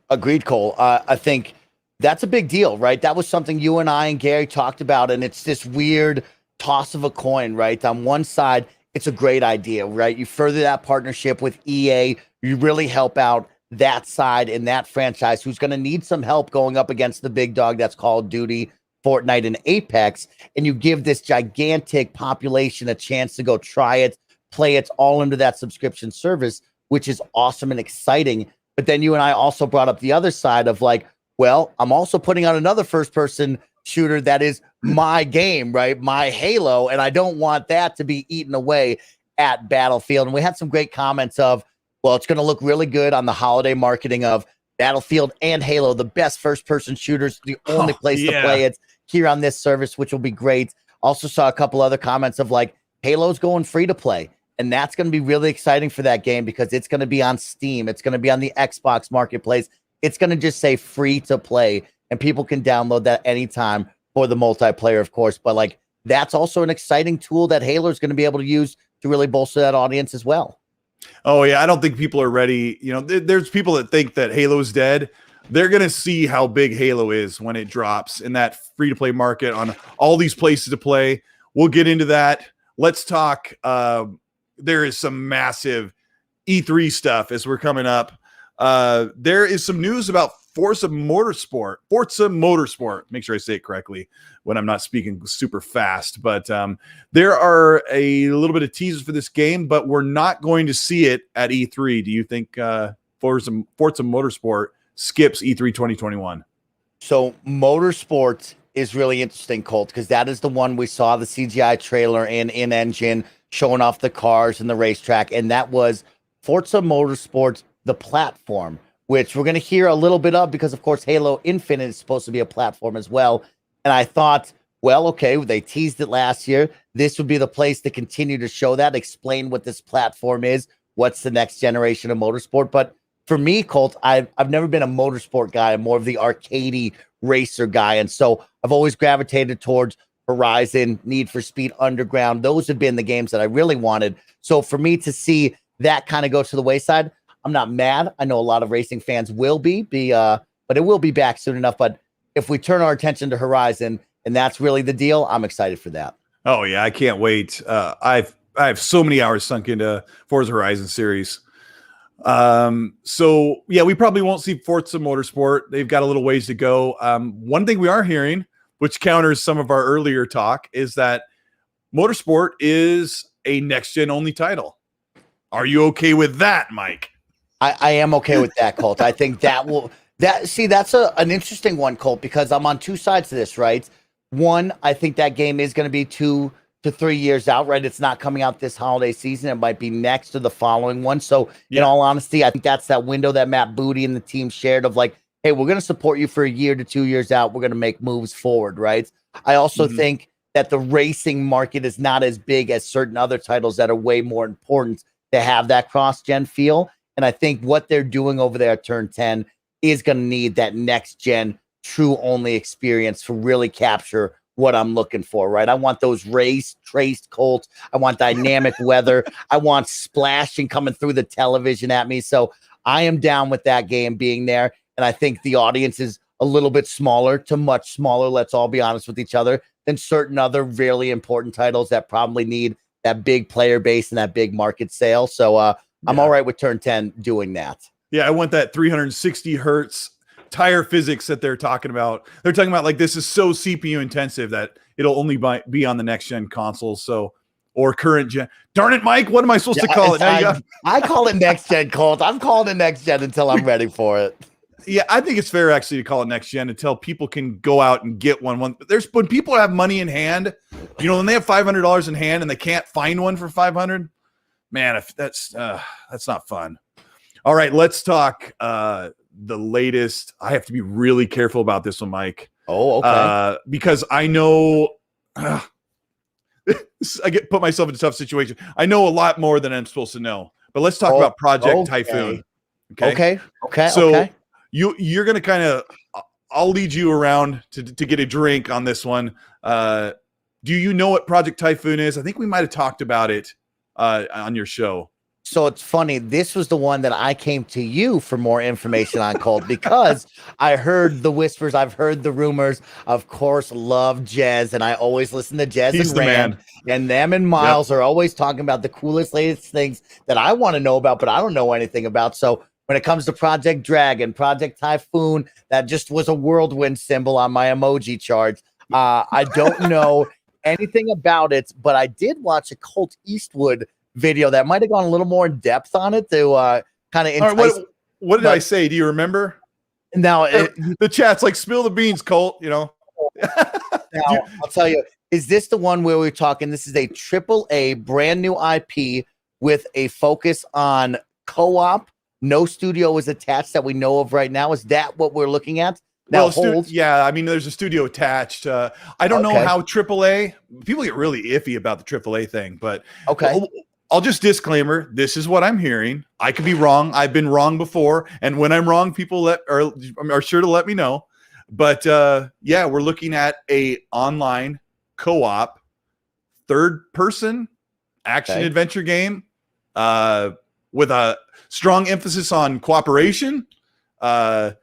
Speaker 2: Agreed, Cole. I think that's a big deal, right? That was something you and I and Gary talked about, and it's this weird toss of a coin, right? On one side, it's a great idea, right? You further that partnership with EA, you really help out that side and that franchise who's going to need some help going up against the big dog that's Call of Duty, Fortnite, and Apex, and you give this gigantic population a chance to go try it, play it all under that subscription service, which is awesome and exciting. But then you and I also brought up the other side of like, well, I'm also putting out another first-person shooter that is my game, right? My Halo, and I don't want that to be eaten away at Battlefield. And we had some great comments of, well, it's going to look really good on the holiday marketing of Battlefield and Halo, the best first-person shooters, the only place to play it here on this service, which will be great. Also saw a couple other comments of like, Halo's going free to play. And that's going to be really exciting for that game because it's going to be on Steam. It's going to be on the Xbox Marketplace. It's going to just say free to play, and people can download that anytime for the multiplayer, of course. But like, that's also an exciting tool that Halo is going to be able to use to really bolster that audience as well.
Speaker 1: Oh yeah, I don't think people are ready. You know, there's people that think that Halo's dead. They're going to see how big Halo is when it drops in that free-to-play market on all these places to play. We'll get into that. Let's talk. There is some massive E3 stuff as we're coming up. There is some news about Forza Motorsport. Make sure I say it correctly when I'm not speaking super fast. But there are a little bit of teasers for this game, but we're not going to see it at E3. Do you think Forza Motorsport skips E3 2021?
Speaker 2: So Motorsport is really interesting, Colt, because that is the one we saw the CGI trailer in-engine showing off the cars and the racetrack, and that was Forza Motorsport, the platform, which we're going to hear a little bit of because, of course, Halo Infinite is supposed to be a platform as well. And I thought, well, okay, they teased it last year. This would be the place to continue to show that, explain what this platform is, what's the next generation of motorsport. But for me, Colt, I've never been a motorsport guy. I'm more of the arcadey racer guy. And so I've always gravitated towards Horizon, Need for Speed Underground. Those have been the games that I really wanted. So for me to see that kind of go to the wayside, I'm not mad. I know a lot of racing fans will be, but it will be back soon enough. But if we turn our attention to Horizon, and that's really the deal, I'm excited for that.
Speaker 1: Oh yeah, I can't wait. I have so many hours sunk into Forza Horizon series. So yeah, we probably won't see Forza Motorsport. They've got a little ways to go. One thing we are hearing, which counters some of our earlier talk, is that Motorsport is a next-gen only title. Are you okay with that, Mike?
Speaker 2: I am okay with that, Colt. I think that's an interesting one, Colt, because I'm on two sides to this, right? One, I think that game is going to be 2 to 3 years out, right? It's not coming out this holiday season. It might be next to the following one. So in all honesty, I think that's that window that Matt Booty and the team shared of like, hey, we're going to support you for 1 year to 2 years out. We're going to make moves forward, right? I also think that the racing market is not as big as certain other titles that are way more important to have that cross-gen feel. And I think what they're doing over there at Turn 10 is going to need that next-gen true-only experience to really capture what I'm looking for, right? I want those race-traced Colts. I want dynamic weather. I want splashing coming through the television at me. So I am down with that game being there. And I think the audience is a little bit smaller to much smaller, let's all be honest with each other, than certain other really important titles that probably need that big player base and that big market sale. So I'm all right with Turn 10 doing that.
Speaker 1: Yeah, I want that 360 hertz tire physics that they're talking about. They're talking about like this is so CPU intensive that it'll only be on the next gen consoles. So, or current gen. Darn it, Mike! What am I supposed to call it?
Speaker 2: I call it next gen, Colt. I'm calling it next gen until I'm ready for it.
Speaker 1: Yeah, I think it's fair actually to call it next gen until people can go out and get one. When people have money in hand, when they have $500 in hand and they can't find one for $500, man, if that's not fun. All right, let's talk the latest. I have to be really careful about this one, Mike.
Speaker 2: Oh, okay.
Speaker 1: Because I know I put myself in a tough situation. I know a lot more than I'm supposed to know. But let's talk about Project Typhoon.
Speaker 2: Okay.
Speaker 1: So you're going to kind of, I'll lead you around to get a drink on this one. Do you know what Project Typhoon is? I think we might have talked about it on your show.
Speaker 2: So it's funny. This was the one that I came to you for more information on, Colt, because I heard the whispers. I've heard the rumors. Of course, love Jez, and I always listen to Jez and Rand. And them and Miles are always talking about the coolest, latest things that I want to know about, but I don't know anything about. So when it comes to Project Dragon, Project Typhoon, that just was a whirlwind symbol on my emoji chart. I don't know anything about it, but I did watch a Colteastwood video that might have gone a little more in depth on it to kind of entice.
Speaker 1: Right, what did I say? Do you remember?
Speaker 2: Now
Speaker 1: the chat's like, spill the beans, Colt.
Speaker 2: Now, I'll tell you, is this the one where we're talking? This is a AAA brand new IP with a focus on co-op. No studio is attached that we know of right now. Is that what we're looking at? Now,
Speaker 1: I mean, there's a studio attached. I don't know how AAA. People get really iffy about the AAA thing, but I'll just disclaimer, this is what I'm hearing. I could be wrong. I've been wrong before. And when I'm wrong, people are sure to let me know. But we're looking at a online co-op third-person action-adventure game with a strong emphasis on cooperation. I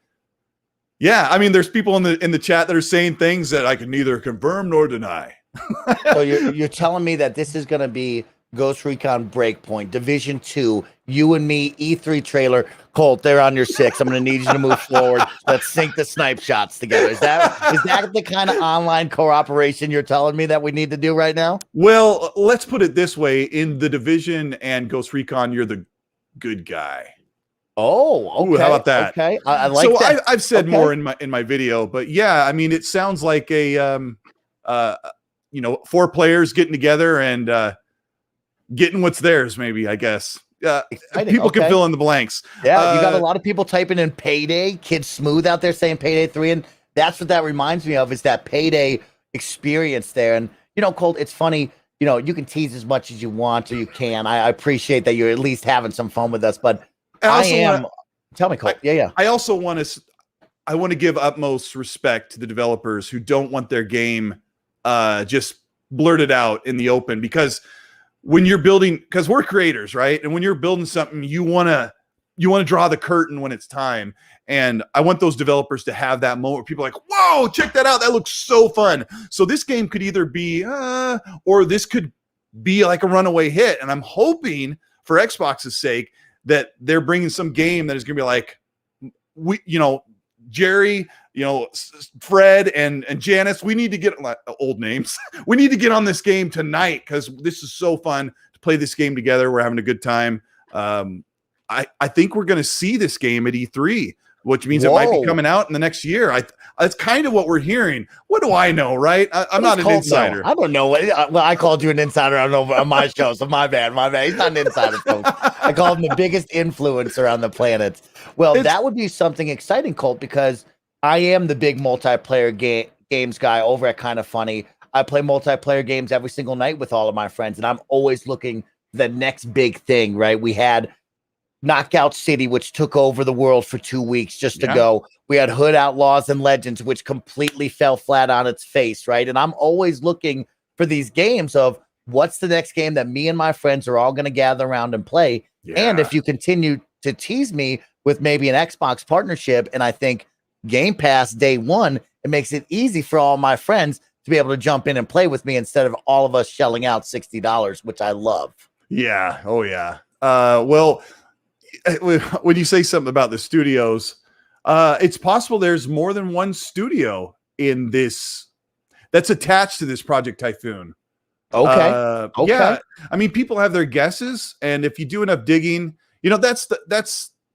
Speaker 1: mean, there's people in the chat that are saying things that I can neither confirm nor deny.
Speaker 2: So you're telling me that this is going to be Ghost Recon Breakpoint, Division 2, you and me, E3 trailer. Colt, they're on your 6. I'm going to need you to move forward. Let's sync the snipe shots together. Is that the kind of online cooperation you're telling me that we need to do right now?
Speaker 1: Well, let's put it this way. In the Division and Ghost Recon, you're the good guy.
Speaker 2: Oh, okay.
Speaker 1: Ooh, how about that?
Speaker 2: Okay, I like that.
Speaker 1: So I've said more in my video, but yeah, I mean, it sounds like a 4 players getting together and getting what's theirs, maybe, I guess. People can fill in the blanks.
Speaker 2: Yeah, you got a lot of people typing in Payday, Kid Smooth out there saying Payday 3, and that's what that reminds me of, is that Payday experience there. And, Colt, it's funny, you can tease as much as you want, or you can. I appreciate that you're at least having some fun with us, but tell me, Colt.
Speaker 1: I also want to give utmost respect to the developers who don't want their game just blurted out in the open, because when you're building, because we're creators, right? And when you're building something, you want to draw the curtain when it's time. And I want those developers to have that moment where people are like, whoa, check that out. That looks so fun. So this game could either be, or this could be like a runaway hit. And I'm hoping, for Xbox's sake, that they're bringing some game that is going to be like, Jerry, Fred and Janice, we need to get old names. We need to get on this game tonight because this is so fun to play this game together. We're having a good time. I think we're going to see this game at E3, which means it might be coming out in the next year. That's kind of what we're hearing. What do I know, right? I'm not an insider.
Speaker 2: I don't know. Well, I called you an insider. I don't know on my show, so my bad. He's not an insider, folks. I called him the biggest influencer on the planet. Well, that would be something exciting, Colt, because I am the big multiplayer games guy over at Kind of Funny. I play multiplayer games every single night with all of my friends, and I'm always looking for the next big thing, right? We had Knockout City, which took over the world for 2 weeks just to go. We had Hood Outlaws and Legends, which completely fell flat on its face, right? And I'm always looking for these games of what's the next game that me and my friends are all going to gather around and play. Yeah. And if you continue to tease me with maybe an Xbox partnership, and I think Game Pass day one, it makes it easy for all my friends to be able to jump in and play with me instead of all of us shelling out $60, which I love.
Speaker 1: Yeah. Oh, yeah. Well, when you say something about the studios, it's possible there's more than one studio in this that's attached to this Project Typhoon.
Speaker 2: Okay.
Speaker 1: Yeah, I mean, people have their guesses, and if you do enough digging, that's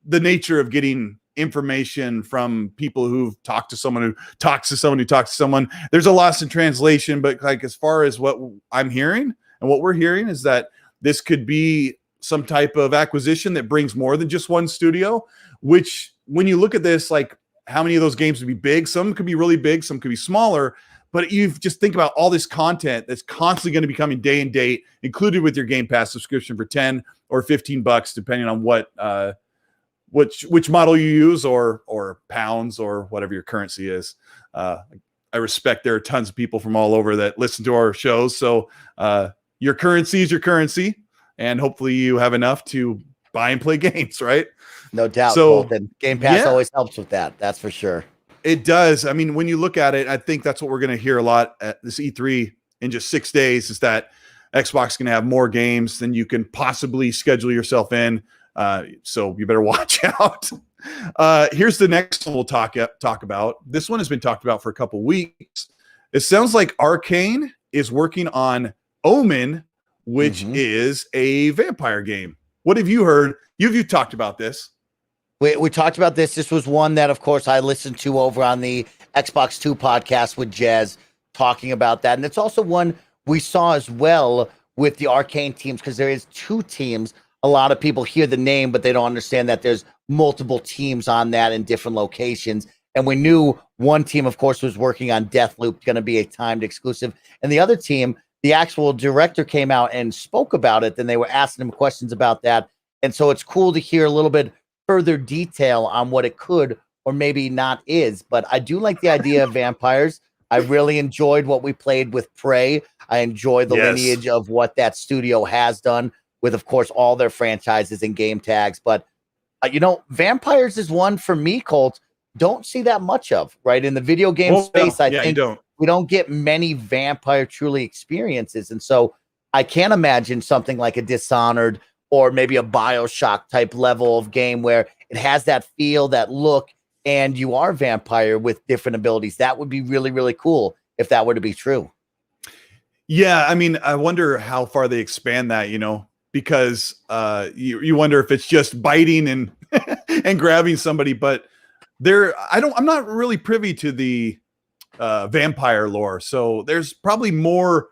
Speaker 1: the nature of getting information from people who've talked to someone who talks to someone who talks to someone. There's a loss in translation, but like as far as what I'm hearing and what we're hearing is that this could be some type of acquisition that brings more than just one studio, which when you look at this, like how many of those games would be big? Some could be really big, some could be smaller, but you just think about all this content that's constantly going to be coming day and date, included with your Game Pass subscription for 10 or $15, depending on which model you use or pounds or whatever your currency is. I respect there are tons of people from all over that listen to our shows. So your currency is your currency, and hopefully you have enough to buy and play games, right?
Speaker 2: No doubt.
Speaker 1: So
Speaker 2: Colton. Game Pass always helps with that. That's for sure.
Speaker 1: It does. I mean, when you look at it, I think that's what we're going to hear a lot at this E3 in just 6 days is that Xbox is going to have more games than you can possibly schedule yourself in. So you better watch out. Here's the next one we'll talk about. This one has been talked about for a couple weeks. It sounds like Arcane is working on Omen, which is a vampire game. What have you heard? You've talked about this.
Speaker 2: We talked about this. This was one that, of course, I listened to over on the Xbox 2 podcast with Jez talking about that. And it's also one we saw as well with the Arcane teams, because there is 2 teams. A lot of people hear the name, but they don't understand that there's multiple teams on that in different locations. And we knew one team, of course, was working on Deathloop, going to be a timed exclusive. And the other team, the actual director came out and spoke about it. Then they were asking him questions about that. And so it's cool to hear a little bit further detail on what it could or maybe not is. But I do like the idea of vampires. I really enjoyed what we played with Prey. I enjoyed the lineage of what that studio has done with, of course, all their franchises and game tags. But, vampires is one for me, Colt, don't see that much of, right? In the video game space, I think we don't get many vampire truly experiences. And so I can't imagine something like a Dishonored or maybe a BioShock type level of game where it has that feel, that look, and you are vampire with different abilities. That would be really, really cool if that were to be true.
Speaker 1: Yeah, I mean, I wonder how far they expand that, because you wonder if it's just biting and and grabbing somebody, but I'm not really privy to the vampire lore, so there's probably more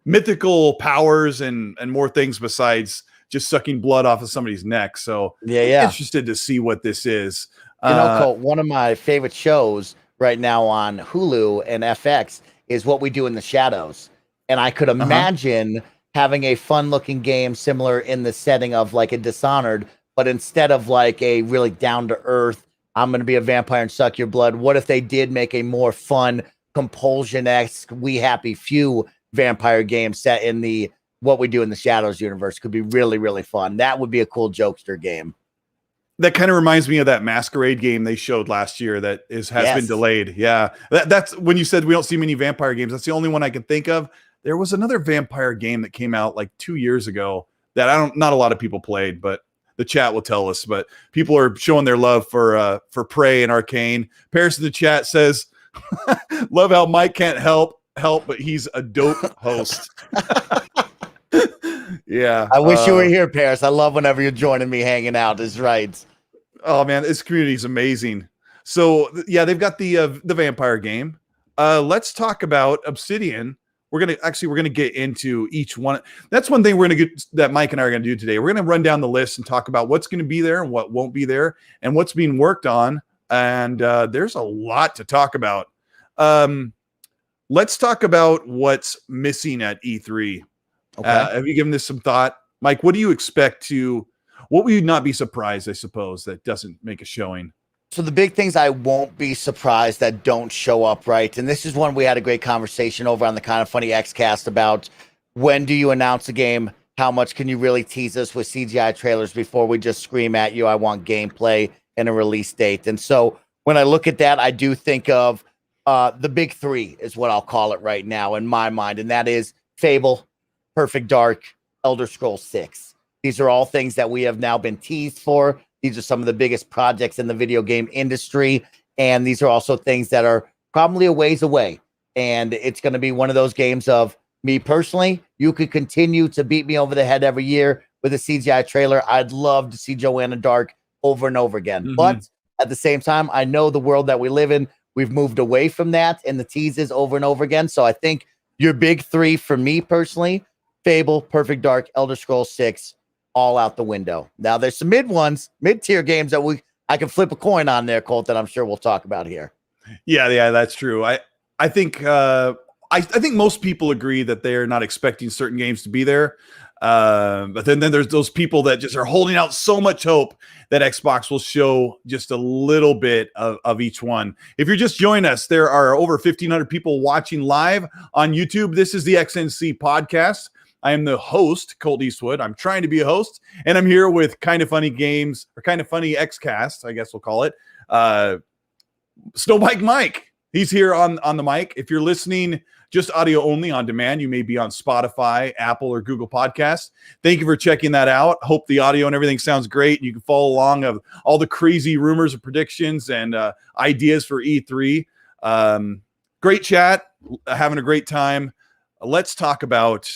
Speaker 1: mythical powers and more things besides just sucking blood off of somebody's neck. So I'm interested to see what this is.
Speaker 2: Colt, one of my favorite shows right now on Hulu and FX is What We Do in the Shadows. And I could imagine having a fun looking game similar in the setting of like a Dishonored, but instead of like a really down to earth, I'm going to be a vampire and suck your blood. What if they did make a more fun Compulsion-esque We Happy Few vampire game set in the What We Do in the Shadows universe? Could be really, really fun. That would be a cool jokester game.
Speaker 1: That kind of reminds me of that Masquerade game they showed last year that has been delayed. Yeah. That's when you said we don't see many vampire games. That's the only one I can think of. There was another vampire game that came out like 2 years ago that not a lot of people played, but the chat will tell us. But people are showing their love for Prey and Arcane. Paris in the chat says, love how Mike can't help, but he's a dope host. Yeah.
Speaker 2: I wish you were here, Paris. I love whenever you're joining me hanging out. Is right.
Speaker 1: Oh man, this community is amazing. So yeah, they've got the vampire game. Let's talk about Obsidian. We're gonna get into each one. That's one thing that Mike and I are gonna do today. We're gonna run down the list and talk about what's gonna be there and what won't be there and what's being worked on. And there's a lot to talk about. Let's talk about what's missing at E3. Okay. Have you given this some thought, Mike? What do you expect what would you not be surprised, I suppose, that doesn't make a showing?
Speaker 2: So the big things I won't be surprised that don't show up, right? And this is one we had a great conversation over on the Kind of Funny XCast about when do you announce a game? How much can you really tease us with CGI trailers before we just scream at you, I want gameplay and a release date? And so when I look at that, I do think of the big 3 is what I'll call it right now in my mind. And that is Fable, Perfect Dark, Elder Scrolls 6. These are all things that we have now been teased for. These are some of the biggest projects in the video game industry. And these are also things that are probably a ways away. And it's going to be one of those games of me personally. You could continue to beat me over the head every year with a CGI trailer. I'd love to see Joanna Dark over and over again. Mm-hmm. But at the same time, I know the world that we live in, we've moved away from that and the teases over and over again. So I think your big three for me personally, Fable, Perfect Dark, Elder Scrolls 6, all out the window. Now there's some mid-tier games that I can flip a coin on there, Colt, that I'm sure we'll talk about here.
Speaker 1: Yeah, that's true. I think most people agree that they're not expecting certain games to be there. But then there's those people that just are holding out so much hope that Xbox will show just a little bit of each one. If you're just joining us, there are over 1,500 people watching live on YouTube. This is the XNC Podcast. I am the host, Colteastwood. I'm trying to be a host, and I'm here with Kind of Funny Games, or Kind of Funny XCast, I guess we'll call it. Snowbike Mike. He's here on the mic. If you're listening just audio only on demand, you may be on Spotify, Apple, or Google Podcasts. Thank you for checking that out. Hope the audio and everything sounds great. You can follow along of all the crazy rumors and predictions and ideas for E3. Great chat, having a great time. Let's talk about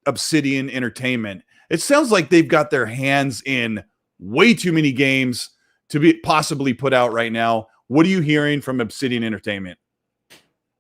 Speaker 1: Obsidian Entertainment. It sounds like they've got their hands in way too many games to be possibly put out right now. What are you hearing from Obsidian Entertainment?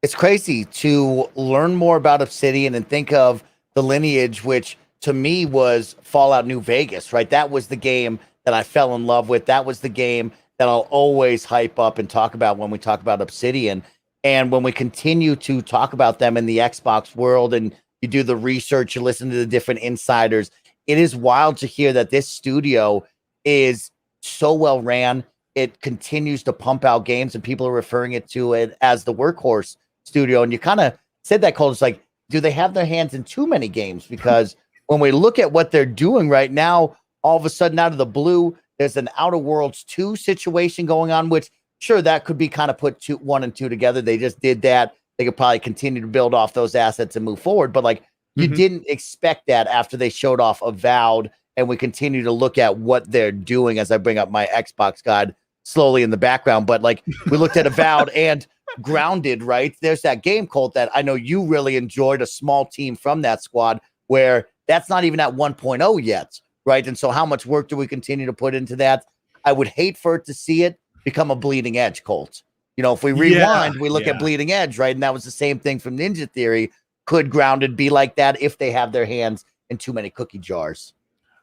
Speaker 2: It's crazy to learn more about Obsidian and think of the lineage, which to me was Fallout New Vegas, right? That was the game that I fell in love with. That was the game that I'll always hype up and talk about when we talk about Obsidian. And when we continue to talk about them in the Xbox world and you do the research, you listen to the different insiders, it is wild to hear that this studio is so well ran. It continues to pump out games and people are referring to it as the workhorse studio. And you kind of said that, Cole. It's like, do they have their hands in too many games? Because when we look at what they're doing right now, all of a sudden out of the blue, there's an Outer Worlds 2 situation going on, which sure, that could be kind of put 1 and 2 together. They just did that. They could probably continue to build off those assets and move forward. But like you didn't expect that after they showed off Avowed, and we continue to look at what they're doing as I bring up my Xbox guide slowly in the background. But like we looked at Avowed and Grounded, right? There's that game, Colt, that I know you really enjoyed, a small team from that squad where that's not even at 1.0 yet, right? And so how much work do we continue to put into that? I would hate for it to see it become a Bleeding Edge, Colt. You know, if we rewind, we look at Bleeding Edge, right? And that was the same thing from Ninja Theory. Could Grounded be like that if they have their hands in too many cookie jars?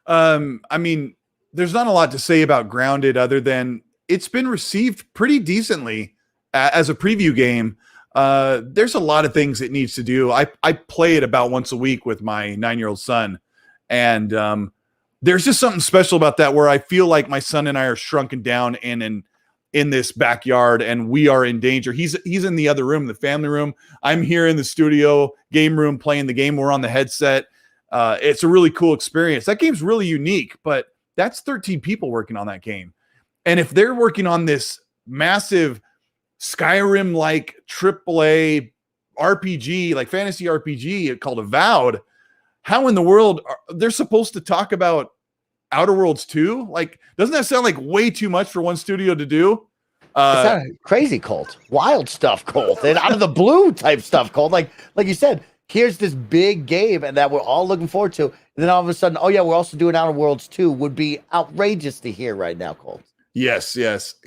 Speaker 1: I mean, there's not a lot to say about Grounded other than it's been received pretty decently as a preview game. There's a lot of things it needs to do. I play it about once a week with my 9-year-old son, and there's just something special about that where I feel like my son and I are shrunken down in this backyard and we are in danger. He's in the other room, the family room. I'm here in the studio game room playing the game. We're on the headset. It's a really cool experience. That game's really unique, but that's 13 people working on that game. And if they're working on this massive Skyrim-like AAA RPG, like fantasy RPG called Avowed, how in the world they're supposed to talk about Outer Worlds 2? Like, doesn't that sound like way too much for one studio to do?
Speaker 2: It's crazy, Colt. Wild stuff, Colt. And out of the blue type stuff, Colt. Like you said, here's this big game and that we're all looking forward to. And then all of a sudden, oh yeah, we're also doing Outer Worlds 2 would be outrageous to hear right now, Colt.
Speaker 1: Yes.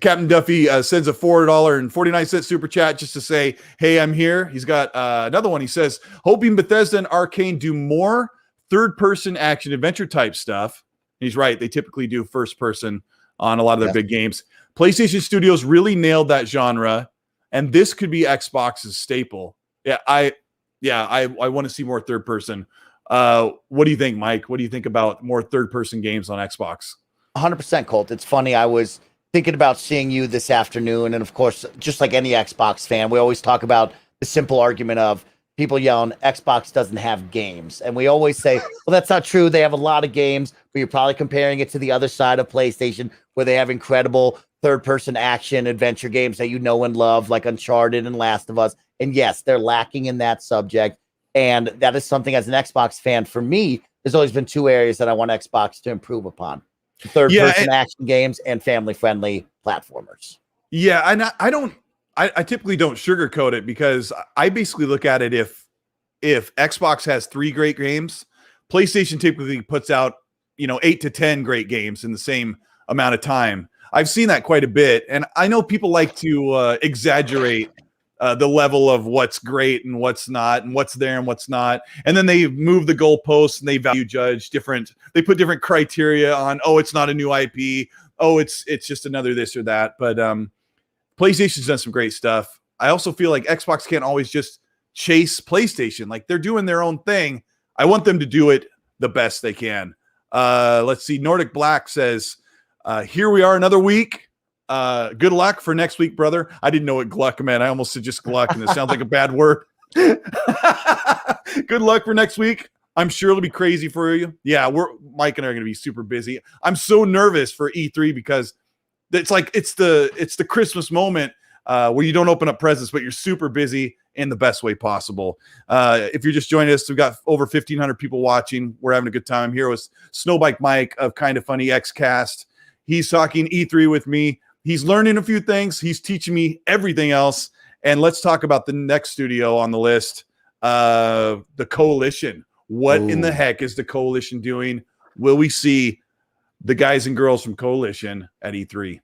Speaker 1: Captain Duffy sends a $4.49 super chat just to say, hey, I'm here. He's got another one. He says, hoping Bethesda and Arcane do more third-person action adventure type stuff. And he's right. They typically do first person on a lot of their big games. PlayStation Studios really nailed that genre, and this could be Xbox's staple. I want to see more third person. What do you think, Mike? What do you think about more third person games on Xbox?
Speaker 2: 100%, Colt. It's funny. I was thinking about seeing you this afternoon. And of course, just like any Xbox fan, we always talk about the simple argument of people yelling, Xbox doesn't have games. And we always say, well, that's not true. They have a lot of games, but you're probably comparing it to the other side of PlayStation where they have incredible third-person action adventure games that you know and love, like Uncharted and Last of Us. And yes, they're lacking in that subject. And that is something as an Xbox fan, for me, there's always been two areas that I want Xbox to improve upon: third-person action games and family-friendly platformers.
Speaker 1: Yeah, and I typically don't sugarcoat it, because I basically look at it, if Xbox has 3 great games, PlayStation typically puts out 8 to 10 great games in the same amount of time. I've seen that quite a bit, and I know people like to exaggerate the level of what's great and what's not, and what's there and what's not, and then they move the goalposts and they value judge different. They put different criteria on. Oh, it's not a new IP. Oh, it's just another this or that. But PlayStation's done some great stuff. I also feel like Xbox can't always just chase PlayStation. Like, they're doing their own thing. I want them to do it the best they can. Let's see. Nordic Black says, here we are another week. Good luck for next week, brother. I didn't know what gluck meant. I almost said just gluck, and it sounds like a bad word. Good luck for next week. I'm sure it'll be crazy for you. Yeah, Mike and I are going to be super busy. I'm so nervous for E3, because it's like it's the Christmas moment where you don't open up presents, but you're super busy in the best way possible. If you're just joining us, we've got over 1,500 people watching. We're having a good time. Here was Snowbike Mike of Kind of Funny XCast. He's talking E3 with me. He's learning a few things. He's teaching me everything else. And let's talk about the next studio on the list, the Coalition. What in the heck is the Coalition doing? Will we see the guys and girls from Coalition at E3?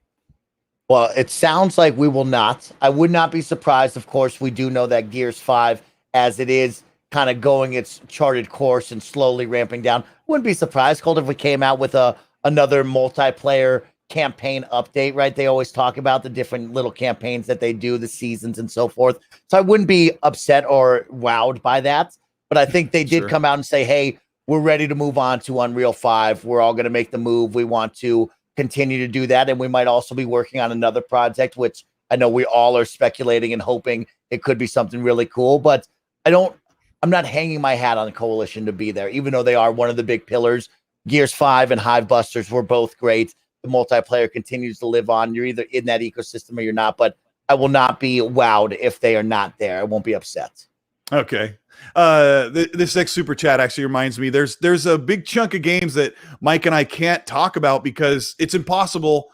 Speaker 2: Well, it sounds like we will not. I would not be surprised. Of course, we do know that Gears 5, as it is kind of going its charted course and slowly ramping down, wouldn't be surprised, Colt, if we came out with another multiplayer campaign update, right? They always talk about the different little campaigns that they do, the seasons and so forth. So I wouldn't be upset or wowed by that. But I think they did come out and say, hey, we're ready to move on to Unreal 5. We're all going to make the move. We want to continue to do that. And we might also be working on another project, which I know we all are speculating and hoping it could be something really cool. But I'm not hanging my hat on Coalition to be there, even though they are one of the big pillars. Gears 5 and Hive Busters were both great. The multiplayer continues to live on. You're either in that ecosystem or you're not. But I will not be wowed if they are not there. I won't be upset.
Speaker 1: Okay. This next super chat actually reminds me, there's a big chunk of games that Mike and I can't talk about because it's impossible.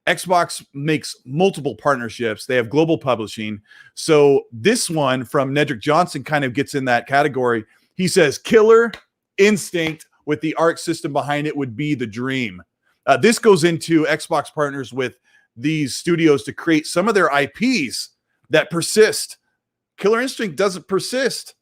Speaker 1: Xbox makes multiple partnerships. They have global publishing. So this one from Nedrick Johnson kind of gets in that category. He says, Killer Instinct with the Arc system behind it would be the dream. This goes into Xbox partners with these studios to create some of their IPs that persist. Killer Instinct doesn't persist.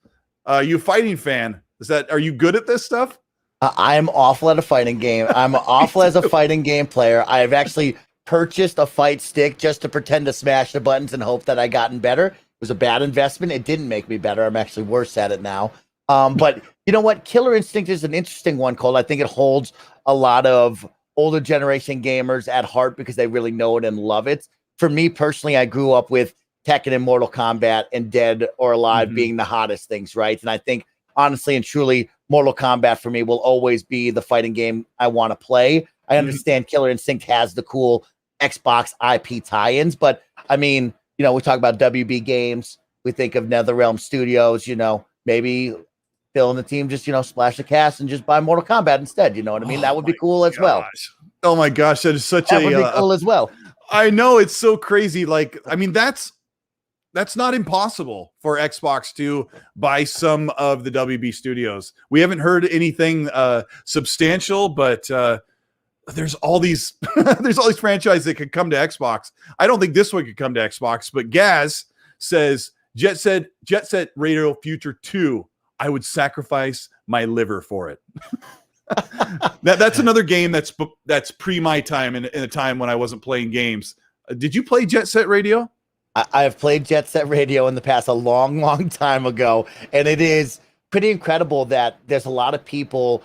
Speaker 1: You a fighting fan? Are you good at this stuff?
Speaker 2: I'm awful at a fighting game. I'm awful as a fighting game player. I have actually purchased a fight stick just to pretend to smash the buttons and hope that I gotten better. It was a bad investment. It didn't make me better. I'm actually worse at it now. But you know what? Killer Instinct is an interesting one, Cole. I think it holds a lot of older generation gamers at heart because they really know it and love it. For me personally, I grew up with Tekken and Mortal Kombat and Dead or Alive being the hottest things, right? And I think honestly and truly, Mortal Kombat for me will always be the fighting game I want to play. I understand Killer Instinct has the cool Xbox IP tie-ins, but I mean, we talk about WB Games, we think of NetherRealm Studios, maybe Phil and the team just, splash the cast and just buy Mortal Kombat instead. You know what I mean? That would be cool as well.
Speaker 1: Oh my gosh, that is such
Speaker 2: that would be cool as well.
Speaker 1: I know, it's so crazy. Like, I mean, that's not impossible for Xbox to buy some of the WB studios. We haven't heard anything substantial, but there's all these franchises that could come to Xbox. I don't think this one could come to Xbox, but Gaz says Jet Set Radio Future 2. I would sacrifice my liver for it. That's another game that's pre my time in a time when I wasn't playing games. Did you play Jet Set Radio?
Speaker 2: I have played Jet Set Radio in the past a long, long time ago, and it is pretty incredible that there's a lot of people,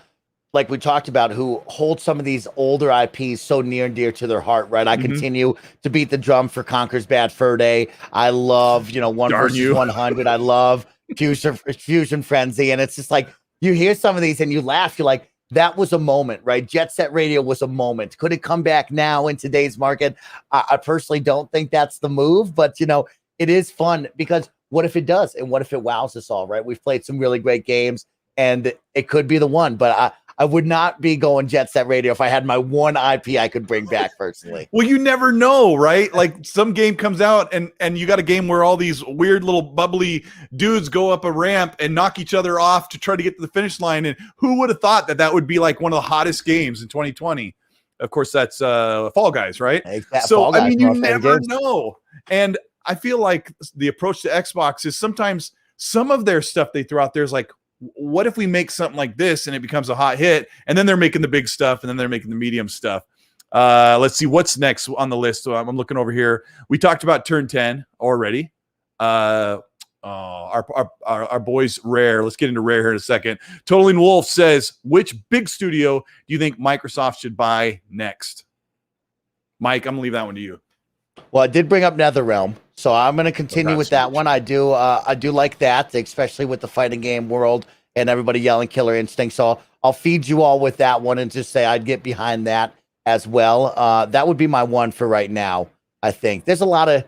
Speaker 2: like we talked about, who hold some of these older IPs so near and dear to their heart, right? I continue to beat the drum for Conker's Bad Fur Day. I love, 1 versus 100. I love Fusion Frenzy, and it's just like, you hear some of these and you laugh. You're like, that was a moment, right? Jet Set Radio was a moment. Could it come back now in today's market? I personally don't think that's the move, but it is fun because what if it does? And what if it wows us all, right? We've played some really great games and it could be the one, but I would not be going Jet Set Radio if I had my one IP I could bring back personally.
Speaker 1: Well, you never know, right? Like some game comes out and you got a game where all these weird little bubbly dudes go up a ramp and knock each other off to try to get to the finish line. And who would have thought that that would be like one of the hottest games in 2020? Of course, that's Fall Guys, right?
Speaker 2: Exactly.
Speaker 1: So, I mean, you never know. And I feel like the approach to Xbox is sometimes some of their stuff they throw out there is like, what if we make something like this and it becomes a hot hit? And then they're making the big stuff and then they're making the medium stuff. Let's see what's next on the list. So I'm looking over here. We talked about Turn 10 already. Our boys Rare. Let's get into Rare here in a second. Totaling Wolf says, which big studio do you think Microsoft should buy next? Mike, I'm gonna leave that one to you.
Speaker 2: Well, I did bring up NetherRealm, so I'm going to continue with that one. I do like that, especially with the fighting game world and everybody yelling Killer Instinct. So I'll feed you all with that one and just say I'd get behind that as well. That would be my one for right now. I think there's a lot of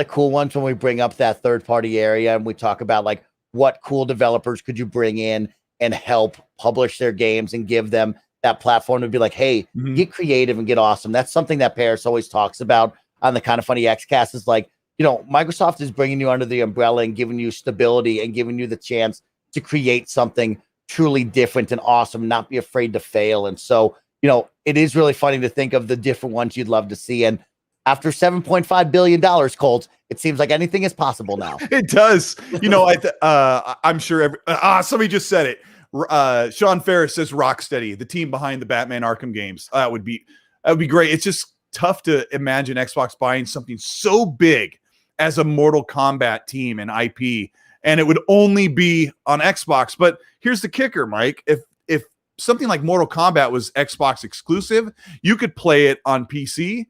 Speaker 2: cool ones when we bring up that third party area and we talk about like what cool developers could you bring in and help publish their games and give them that platform to be like, hey, get creative and get awesome. That's something that Paris always talks about on the Kind of Funny XCast is like, you know, Microsoft is bringing you under the umbrella and giving you stability and giving you the chance to create something truly different and awesome, not be afraid to fail. And so, you know, it is really funny to think of the different ones you'd love to see. And after $7.5 billion, Colt, it seems like anything is possible now.
Speaker 1: It does. You know, I'm sure somebody just said it. Sean Ferris says Rocksteady, the team behind the Batman Arkham games. That would be great. It's just tough to imagine Xbox buying something so big as a Mortal Kombat team and IP, and it would only be on Xbox. But here's the kicker, Mike. If something like Mortal Kombat was Xbox exclusive, you could play it on PC,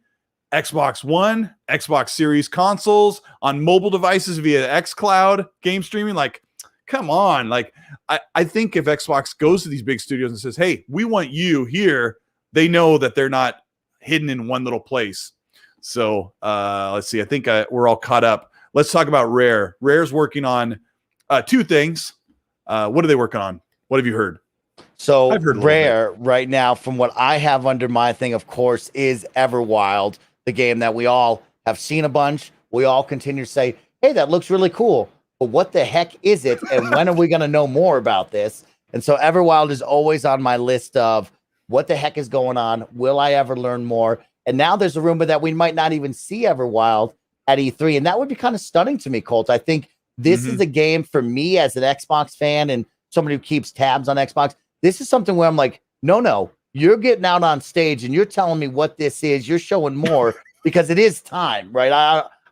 Speaker 1: Xbox One, Xbox Series consoles, on mobile devices via xCloud game streaming. Like, come on. Like, I think if Xbox goes to these big studios and says, hey, we want you here, they know that they're not hidden in one little place. So let's see. I think we're all caught up. Let's talk about Rare. Rare's working on two things. What are they working on? What have you heard?
Speaker 2: So I've heard Rare right now, from what I have under my thing, of course, is Everwild, the game that we all have seen a bunch. We all continue to say, hey, that looks really cool. But what the heck is it? And when are we going to know more about this? And so Everwild is always on my list of what the heck is going on? Will I ever learn more? And now there's a rumor that we might not even see Everwild at E3. And that would be kind of stunning to me, Colt. I think this is a game for me as an Xbox fan and somebody who keeps tabs on Xbox. This is something where I'm like, no, you're getting out on stage and you're telling me what this is. You're showing more because it is time, right?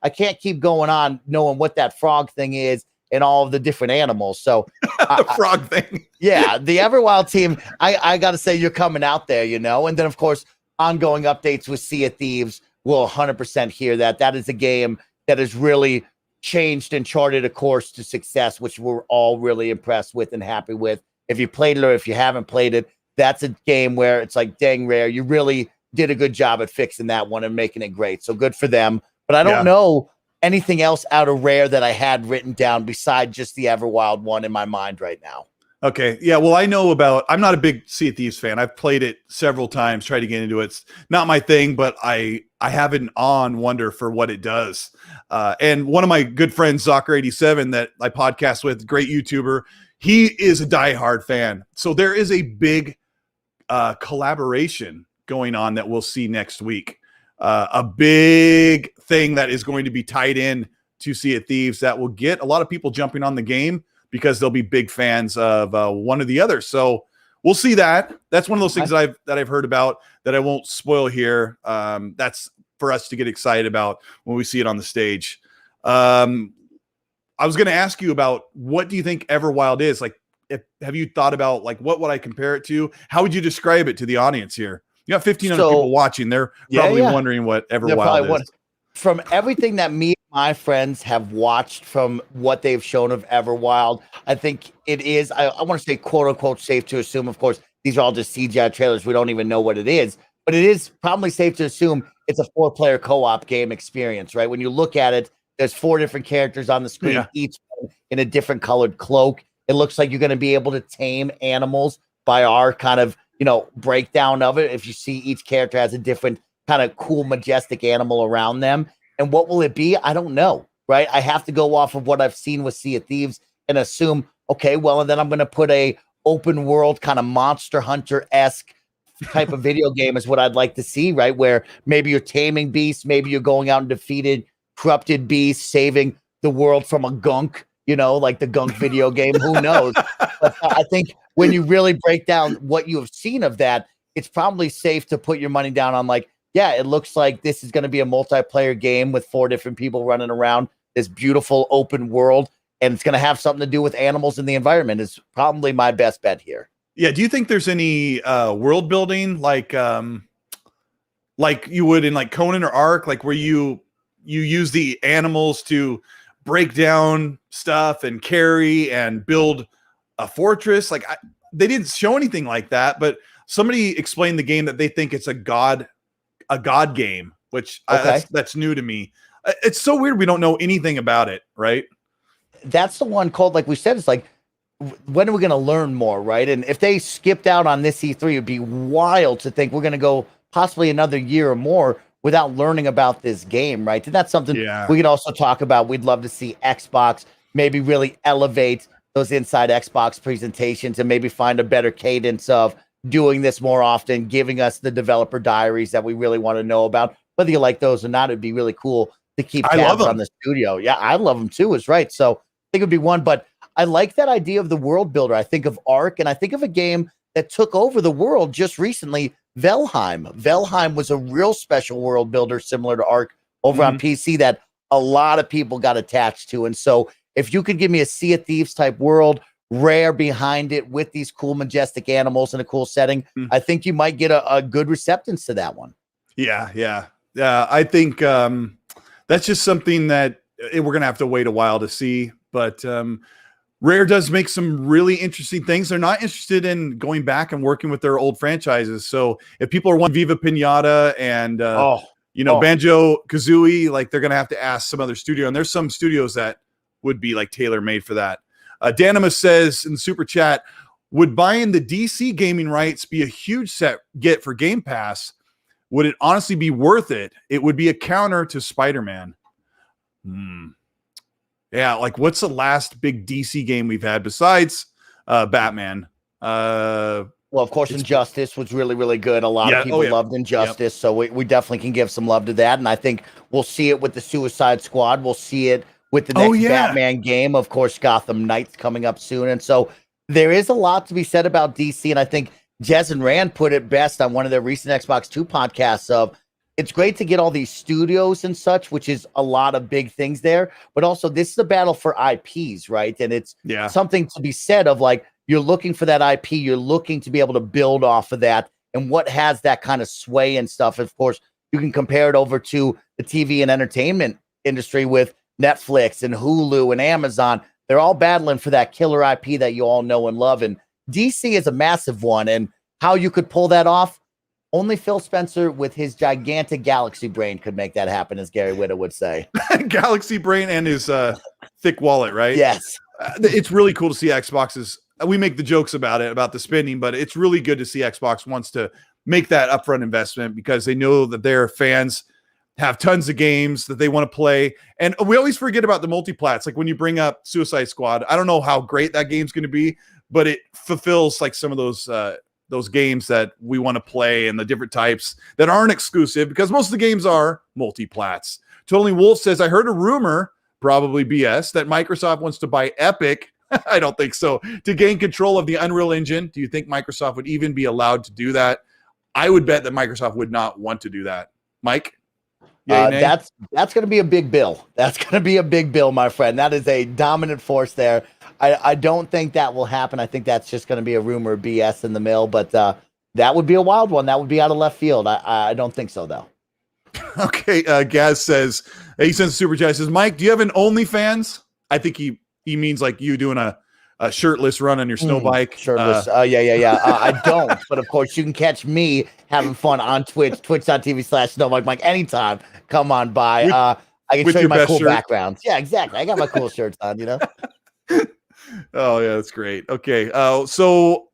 Speaker 2: I can't keep going on knowing what that frog thing is and all of the different animals. So
Speaker 1: the frog thing.
Speaker 2: Yeah, the Everwild team, I got to say you're coming out there, you know. And then, of course, ongoing updates with Sea of Thieves will 100% hear that. That is a game that has really changed and charted a course to success, which we're all really impressed with and happy with. If you played it or if you haven't played it, that's a game where it's like, dang, Rare, you really did a good job at fixing that one and making it great. So good for them. But I don't know anything else out of Rare that I had written down besides just the Everwild one in my mind right now.
Speaker 1: Okay. Yeah. Well, I'm not a big Sea of Thieves fan. I've played it several times, tried to get into it. It's not my thing, but I have an awe and wonder for what it does. And one of my good friends, Zocker87, that I podcast with, great YouTuber, he is a diehard fan. So there is a big collaboration going on that we'll see next week. A big thing that is going to be tied in to Sea of Thieves that will get a lot of people jumping on the game because they'll be big fans of one or the other. So we'll see that. That's one of those things that I've heard about that I won't spoil here. That's for us to get excited about when we see it on the stage. I was going to ask you about, what do you think Everwild is? Like, have you thought about, like, what would I compare it to? How would you describe it to the audience here? You got 1,500 people watching. They're probably wondering what Everwild is.
Speaker 2: From everything that me and my friends have watched from what they've shown of Everwild, I think it is, I want to say, quote unquote, safe to assume, of course, these are all just CGI trailers. We don't even know what it is, but it is probably safe to assume it's a 4-player co-op game experience, right? When you look at it, there's 4 different characters on the screen, each in a different colored cloak. It looks like you're going to be able to tame animals by our kind of, breakdown of it. If you see each character has a different kind of cool, majestic animal around them. And what will it be? I don't know, right? I have to go off of what I've seen with Sea of Thieves and assume, okay, well, and then I'm going to put a open world kind of Monster Hunter-esque type of video game is what I'd like to see, right? Where maybe you're taming beasts, maybe you're going out and defeated corrupted beasts, saving the world from a gunk, like the gunk video game. Who knows? But I think when you really break down what you have seen of that, it's probably safe to put your money down on like, yeah, it looks like this is going to be a multiplayer game with 4 different people running around this beautiful open world, and it's going to have something to do with animals in the environment. Is probably my best bet here.
Speaker 1: Yeah. Do you think there's any world building like you would in like Conan or Ark, like where you use the animals to break down stuff and carry and build a fortress? Like they didn't show anything like that, but somebody explained the game that they think it's a god game, which that's new to me. It's so weird. We don't know anything about it, right?
Speaker 2: That's the one called, like we said, it's like, when are we going to learn more, right? And if they skipped out on this E3, it'd be wild to think we're going to go possibly another year or more without learning about this game, right? And that's something we can also talk about. We'd love to see Xbox maybe really elevate those inside Xbox presentations and maybe find a better cadence of doing this more often, giving us the developer diaries that we really want to know about. Whether you like those or not, it'd be really cool to keep tabs on the studio. Yeah, I love them too, is right. So I think it'd be one, but I like that idea of the world builder. I think of Ark, and I think of a game that took over the world just recently, Valheim. Valheim was a real special world builder similar to Ark over on PC that a lot of people got attached to. And so if you could give me a Sea of Thieves type world, Rare behind it with these cool, majestic animals in a cool setting, I think you might get a good receptance to that one.
Speaker 1: Yeah. I think that's just something that we're going to have to wait a while to see. But Rare does make some really interesting things. They're not interested in going back and working with their old franchises. So if people are wanting Viva Pinata and, Banjo Kazooie, like they're going to have to ask some other studio. And there's some studios that would be like tailor-made for that. Danima says in the super chat, would buying the DC gaming rights be a huge get for Game Pass? Would it honestly be worth it? It would be a counter to Spider-Man. Yeah, like what's the last big DC game we've had besides Batman? Well,
Speaker 2: of course, Injustice was really, really good. A lot of people loved Injustice, so we definitely can give some love to that. And I think we'll see it with the Suicide Squad. We'll see it with the next Batman game. Of course, Gotham Knights coming up soon. And so there is a lot to be said about DC. And I think Jez and Rand put it best on one of their recent Xbox 2 podcasts of, it's great to get all these studios and such, which is a lot of big things there. But also, this is a battle for IPs, right? And it's something to be said of like, you're looking for that IP. You're looking to be able to build off of that. And what has that kind of sway and stuff? Of course, you can compare it over to the TV and entertainment industry with Netflix and Hulu and Amazon. They're all battling for that killer IP that you all know and love. And DC is a massive one. And how you could pull that off, only Phil Spencer with his gigantic galaxy brain could make that happen, as Gary Whitta would say.
Speaker 1: Galaxy brain and his thick wallet, right?
Speaker 2: Yes.
Speaker 1: It's really cool to see Xbox's. We make the jokes about it, about the spending, but it's really good to see Xbox wants to make that upfront investment because they know that their fans have tons of games that they want to play. And we always forget about the multiplats. Like when you bring up Suicide Squad, I don't know how great that game's going to be, but it fulfills like some of those games that we want to play and the different types that aren't exclusive because most of the games are multiplats. Totally Wolf says, I heard a rumor, probably BS, that Microsoft wants to buy Epic. I don't think so. To gain control of the Unreal Engine. Do you think Microsoft would even be allowed to do that? I would bet that Microsoft would not want to do that. Mike?
Speaker 2: That's going to be a big bill. That's going to be a big bill, my friend. That is a dominant force there. I don't think that will happen. I think that's just going to be a rumor BS in the mill, but that would be a wild one. That would be out of left field. I don't think so, though.
Speaker 1: Okay. Gaz says, he sends a super chat, says, Mike, do you have an OnlyFans? I think he means like you doing a shirtless run on your Snowbike.
Speaker 2: Shirtless. Yeah. I don't, but of course you can catch me having fun on Twitch, twitch.tv/Snowbike Mike anytime. Come on by. I can show you my cool backgrounds. Yeah, exactly. I got my cool shirts on,
Speaker 1: Oh yeah, that's great. Okay. So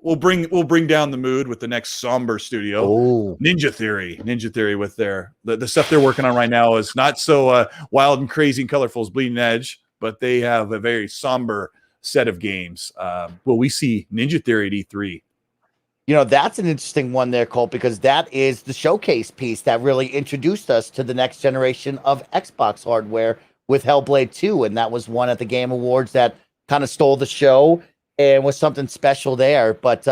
Speaker 1: we'll bring down the mood with the next somber studio.
Speaker 2: Oh,
Speaker 1: Ninja Theory with the stuff they're working on right now is not so wild and crazy and colorful as Bleeding Edge, but they have a very somber set of games. Will we see Ninja Theory at E3?
Speaker 2: That's an interesting one there, Colt, because that is the showcase piece that really introduced us to the next generation of Xbox hardware with Hellblade 2. And that was one at the Game Awards that kind of stole the show and was something special there. But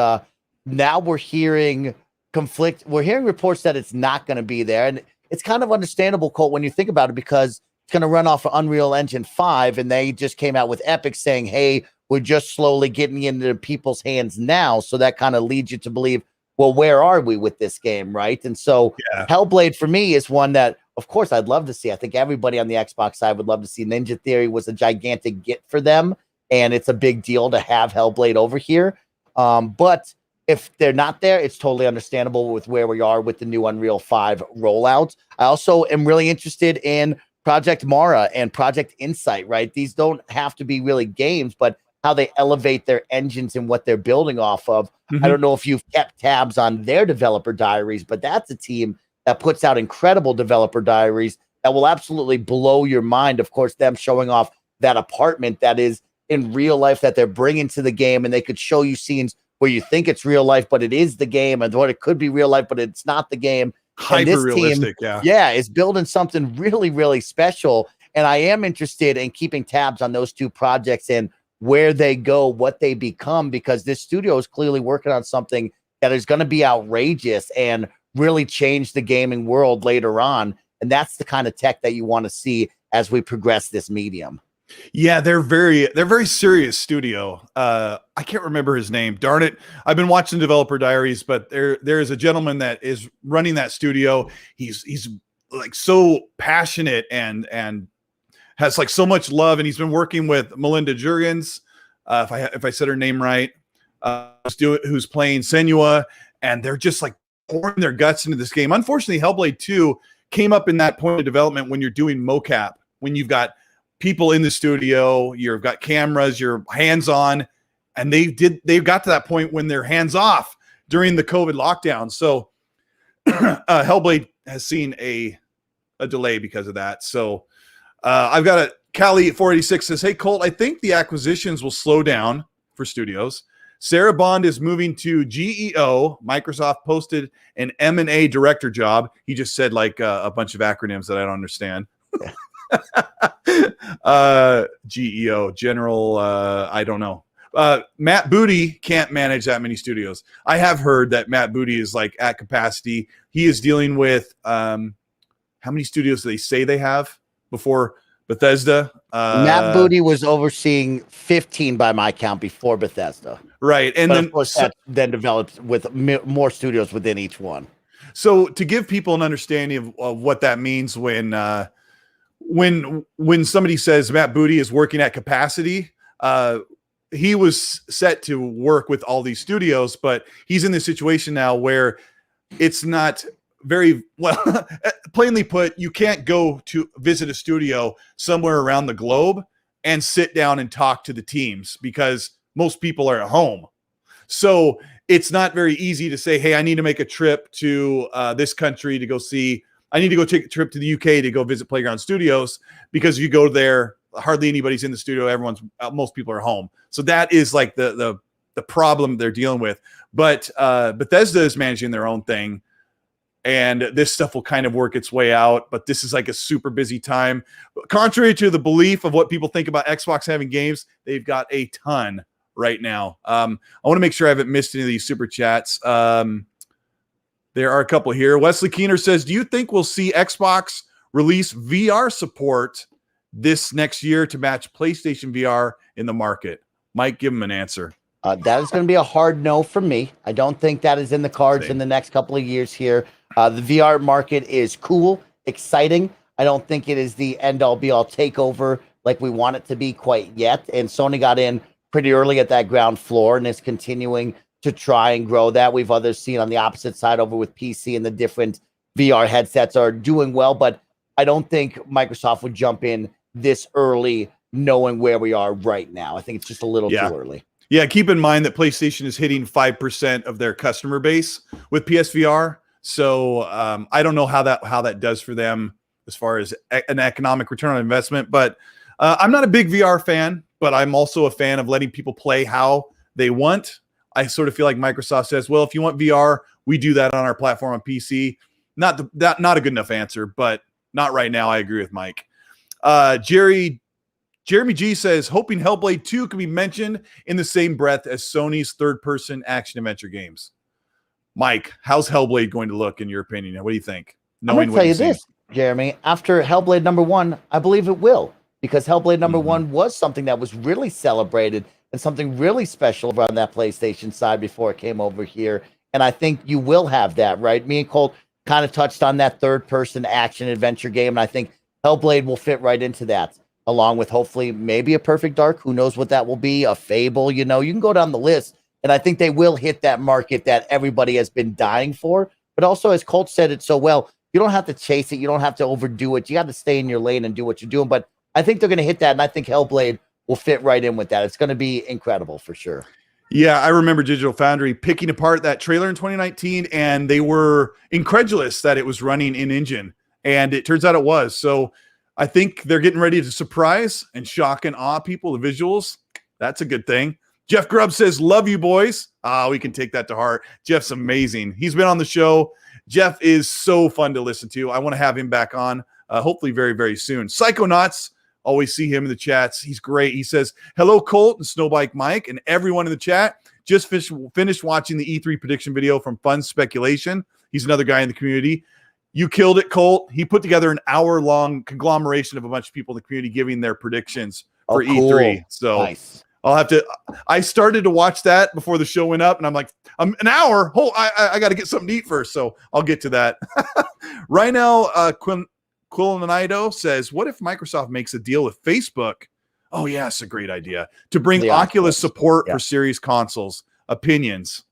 Speaker 2: now we're hearing reports that it's not going to be there. And it's kind of understandable, Colt, when you think about it, because it's going to run off of Unreal Engine 5. And they just came out with Epic saying, hey, we're just slowly getting into people's hands now. So that kind of leads you to believe, well, where are we with this game, right? And so Hellblade for me is one that, of course, I'd love to see. I think everybody on the Xbox side would love to see. Ninja Theory was a gigantic get for them, and it's a big deal to have Hellblade over here. But if they're not there, it's totally understandable with where we are with the new Unreal 5 rollout. I also am really interested in Project Mara and Project Insight, right? These don't have to be really games, but how they elevate their engines and what they're building off of. I don't know if you've kept tabs on their developer diaries, but that's a team that puts out incredible developer diaries that will absolutely blow your mind. Of course, them showing off that apartment that is in real life that they're bringing to the game, and they could show you scenes where you think it's real life, but it is the game, and what it could be real life, but it's not the game.
Speaker 1: Hyper realistic,
Speaker 2: yeah, is building something really, really special. And I am interested in keeping tabs on those two projects and where they go, what they become, because this studio is clearly working on something that is going to be outrageous and really change the gaming world later on. And that's the kind of tech that you want to see as we progress this medium.
Speaker 1: Yeah, they're very serious studio. I can't remember his name. Darn it. I've been watching developer diaries, but there is a gentleman that is running that studio. He's like so passionate and has like so much love, and he's been working with Melinda Jurgens, if I said her name right, who's playing Senua, and they're just like pouring their guts into this game. Unfortunately, Hellblade 2 came up in that point of development when you're doing mocap, when you've got people in the studio, you've got cameras, you're hands-on, and they've got to that point when they're hands-off during the COVID lockdown. So Hellblade has seen a delay because of that. So I've got Callie 486 says, hey, Colt, I think the acquisitions will slow down for studios. Sarah Bond is moving to GEO. Microsoft posted an M&A director job. He just said like a bunch of acronyms that I don't understand. GEO, General, I don't know. Matt Booty can't manage that many studios. I have heard that Matt Booty is like at capacity. He is dealing with how many studios do they say they have before Bethesda?
Speaker 2: Matt Booty was overseeing 15 by my count before Bethesda.
Speaker 1: Right. And
Speaker 2: but
Speaker 1: then,
Speaker 2: of course, that then developed with more studios within each one.
Speaker 1: So to give people an understanding of what that means when somebody says Matt Booty is working at capacity, he was set to work with all these studios, but he's in this situation now where it's not very well, plainly put, you can't go to visit a studio somewhere around the globe and sit down and talk to the teams because most people are at home. So it's not very easy to say, hey, I need to make a trip to this country to go see, I need to go take a trip to the UK to go visit Playground Studios, because if you go there, hardly anybody's in the studio. Most people are home. So that is like the problem they're dealing with. But Bethesda is managing their own thing, and this stuff will kind of work its way out. But this is like a super busy time. Contrary to the belief of what people think about Xbox having games, they've got a ton right now. I want to make sure I haven't missed any of these super chats. There are a couple here. Wesley Keener says, do you think we'll see Xbox release VR support this next year to match PlayStation VR in the market? Mike, give him an answer.
Speaker 2: That is going to be a hard no from me. I don't think that is in the cards in the next couple of years here. The VR market is cool, exciting. I don't think it is the end-all be-all takeover like we want it to be quite yet. And Sony got in pretty early at that ground floor and is continuing to try and grow that. We've others seen on the opposite side over with PC, and the different VR headsets are doing well, but I don't think Microsoft would jump in this early knowing where we are right now. I think it's just a little too early.
Speaker 1: Yeah, keep in mind that PlayStation is hitting 5% of their customer base with PSVR. So I don't know how that does for them as far as an economic return on investment. But I'm not a big VR fan, but I'm also a fan of letting people play how they want. I sort of feel like Microsoft says, well, if you want VR, we do that on our platform on PC. Not a good enough answer, but not right now. I agree with Mike. Jeremy G says, hoping Hellblade 2 can be mentioned in the same breath as Sony's third-person action-adventure games. Mike, how's Hellblade going to look in your opinion? What do you think?
Speaker 2: I'm going to tell you this, Jeremy. After Hellblade number 1, I believe it will. Because Hellblade number 1 was something that was really celebrated and something really special around that PlayStation side before it came over here. And I think you will have that, right? Me and Colt kind of touched on that third-person action-adventure game, and I think Hellblade will fit right into that, along with hopefully maybe a Perfect Dark. Who knows what that will be? A Fable, you can go down the list. And I think they will hit that market that everybody has been dying for. But also, as Colt said it so well, you don't have to chase it. You don't have to overdo it. You got to stay in your lane and do what you're doing. But I think they're going to hit that. And I think Hellblade will fit right in with that. It's going to be incredible for sure.
Speaker 1: Yeah, I remember Digital Foundry picking apart that trailer in 2019, and they were incredulous that it was running in engine. And it turns out it was. So I think they're getting ready to surprise and shock and awe people. The visuals, that's a good thing. Jeff Grubb says, love you, boys. We can take that to heart. Jeff's amazing. He's been on the show. Jeff is so fun to listen to. I want to have him back on, hopefully very, very soon. Psychonauts, always see him in the chats. He's great. He says, hello, Colt and Snowbike Mike and everyone in the chat. Just finished watching the E3 prediction video from Fun Speculation. He's another guy in the community. You killed it, Colt. He put together an hour-long conglomeration of a bunch of people in the community giving their predictions for E3. So nice. I started to watch that before the show went up, and I'm like, I'm an hour. I got to get something to eat first, so I'll get to that. Right now, Quilanido says, what if Microsoft makes a deal with Facebook? Oh, yeah, it's a great idea. To bring Oculus support for series consoles. Opinions?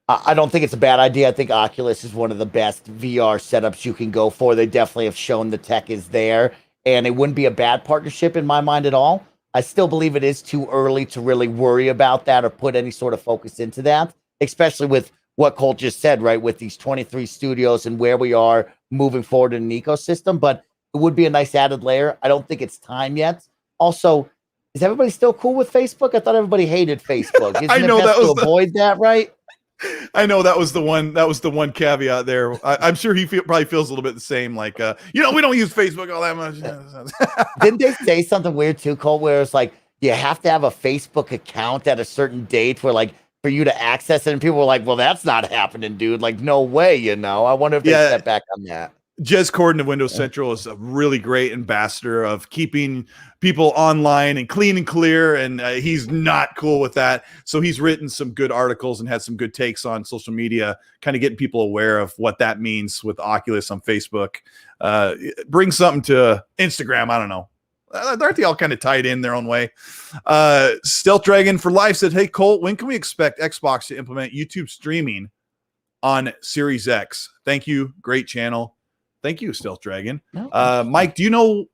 Speaker 2: I don't think it's a bad idea. I think Oculus is one of the best VR setups you can go for. They definitely have shown the tech is there, and it wouldn't be a bad partnership in my mind at all. I still believe it is too early to really worry about that or put any sort of focus into that, especially with what Colt just said, right, with these 23 studios and where we are moving forward in an ecosystem. But it would be a nice added layer. I don't think it's time yet. Also, is everybody still cool with Facebook? I thought everybody hated Facebook. Isn't
Speaker 1: I know
Speaker 2: it best
Speaker 1: that was
Speaker 2: to avoid that, right?
Speaker 1: I know that was the one caveat there. I'm sure he probably feels a little bit the same. Like, we don't use Facebook all that much.
Speaker 2: Didn't they say something weird too, Cole, where it's like, you have to have a Facebook account at a certain date for you to access it? And people were like, well, that's not happening, dude. Like, no way, I wonder if they step back on that.
Speaker 1: Jez Corden of Windows Central is a really great ambassador of keeping people online and clean and clear, and he's not cool with that. So he's written some good articles and had some good takes on social media, kind of getting people aware of what that means with Oculus on Facebook. Bring something to Instagram. I don't know. Aren't they all kind of tied in their own way? Stealth Dragon for Life said, hey, Colt, when can we expect Xbox to implement YouTube streaming on Series X? Thank you. Great channel. Thank you, Stealth Dragon. Mike, do you know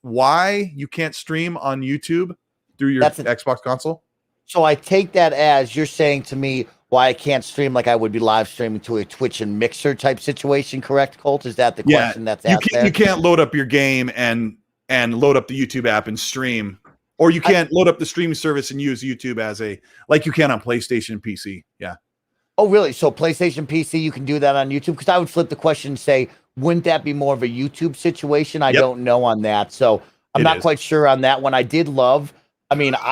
Speaker 1: why you can't stream on YouTube through your Xbox console?
Speaker 2: So I take that as you're saying to me why I can't stream like I would be live streaming to a Twitch and Mixer type situation, correct, Colt? Is that the question that's out there?
Speaker 1: You can't load up your game and load up the YouTube app and stream, or you can't load up the streaming service and use YouTube as like you can on PlayStation and PC. Yeah.
Speaker 2: Oh, really? So PlayStation, PC, you can do that on YouTube? Because I would flip the question and say, wouldn't that be more of a YouTube situation? I don't know on that. So I'm not quite sure on that one. I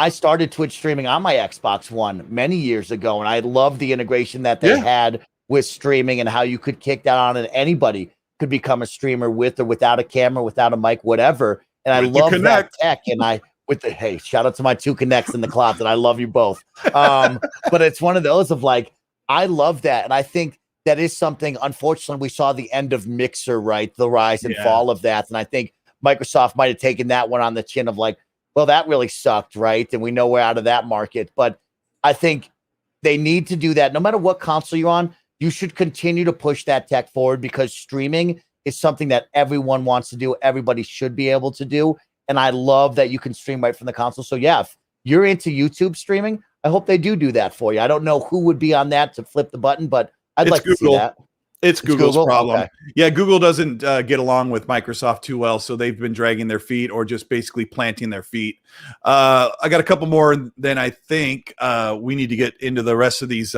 Speaker 2: started Twitch streaming on my Xbox One many years ago, and I loved the integration that they had with streaming and how you could kick that on, and anybody could become a streamer with or without a camera, without a mic, whatever. And I love that tech. And hey, shout out to my 2 Connects in the closet. I love you both. But it's one of those of I love that. And I think that is something, unfortunately, we saw the end of Mixer, right? The rise and fall of that. And I think Microsoft might have taken that one on the chin of well, that really sucked, right? And we know we're out of that market. But I think they need to do that. No matter what console you're on, you should continue to push that tech forward, because streaming is something that everyone wants to do. Everybody should be able to do. And I love that you can stream right from the console. So yeah, you're into YouTube streaming, I hope they do that for you. I don't know who would be on that to flip the button, but I'd like to see that.
Speaker 1: It's Google's
Speaker 2: Google?
Speaker 1: problem.
Speaker 2: Okay.
Speaker 1: Yeah, Google doesn't get along with Microsoft too well, so they've been dragging their feet or just basically planting their feet. I got a couple more, then I think we need to get into the rest of these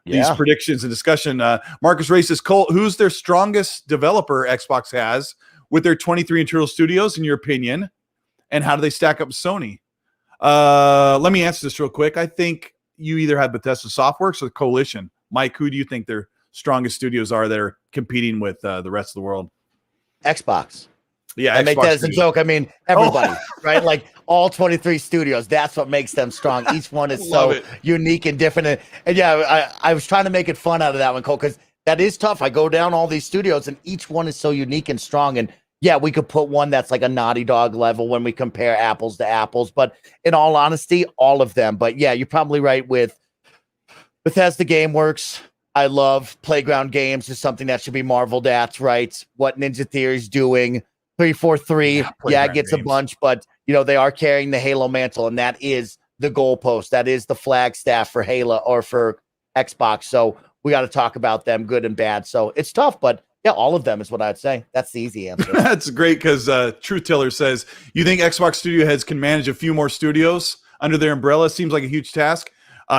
Speaker 1: predictions and discussion. Marcus Races, Colt, who's their strongest developer Xbox has with their 23 internal studios, in your opinion, and how do they stack up with Sony? Let me answer this real quick. I think you either have Bethesda Softworks or Coalition. Mike, who do you think their strongest studios are that are competing with the rest of the world?
Speaker 2: Xbox.
Speaker 1: Yeah,
Speaker 2: I make that as a joke. I mean, everybody, right? Like all 23 studios, that's what makes them strong. Each one is so unique and different. And yeah, I was trying to make it fun out of that one, Cole, because that is tough. I go down all these studios and each one is so unique and strong. And yeah, we could put one that's like a Naughty Dog level when we compare apples to apples. But in all honesty, all of them. But yeah, you're probably right with Bethesda GameWorks. I love Playground Games is something that should be marveled at, right? What Ninja Theory's doing. 343, it gets a bunch, but they are carrying the Halo mantle, and that is the goalpost. That is the flag staff for Halo or for Xbox. So we got to talk about them, good and bad. So it's tough, but yeah, all of them is what I'd say. That's the easy answer.
Speaker 1: That's great because Truth Teller says, you think Xbox studio heads can manage a few more studios under their umbrella? Seems like a huge task.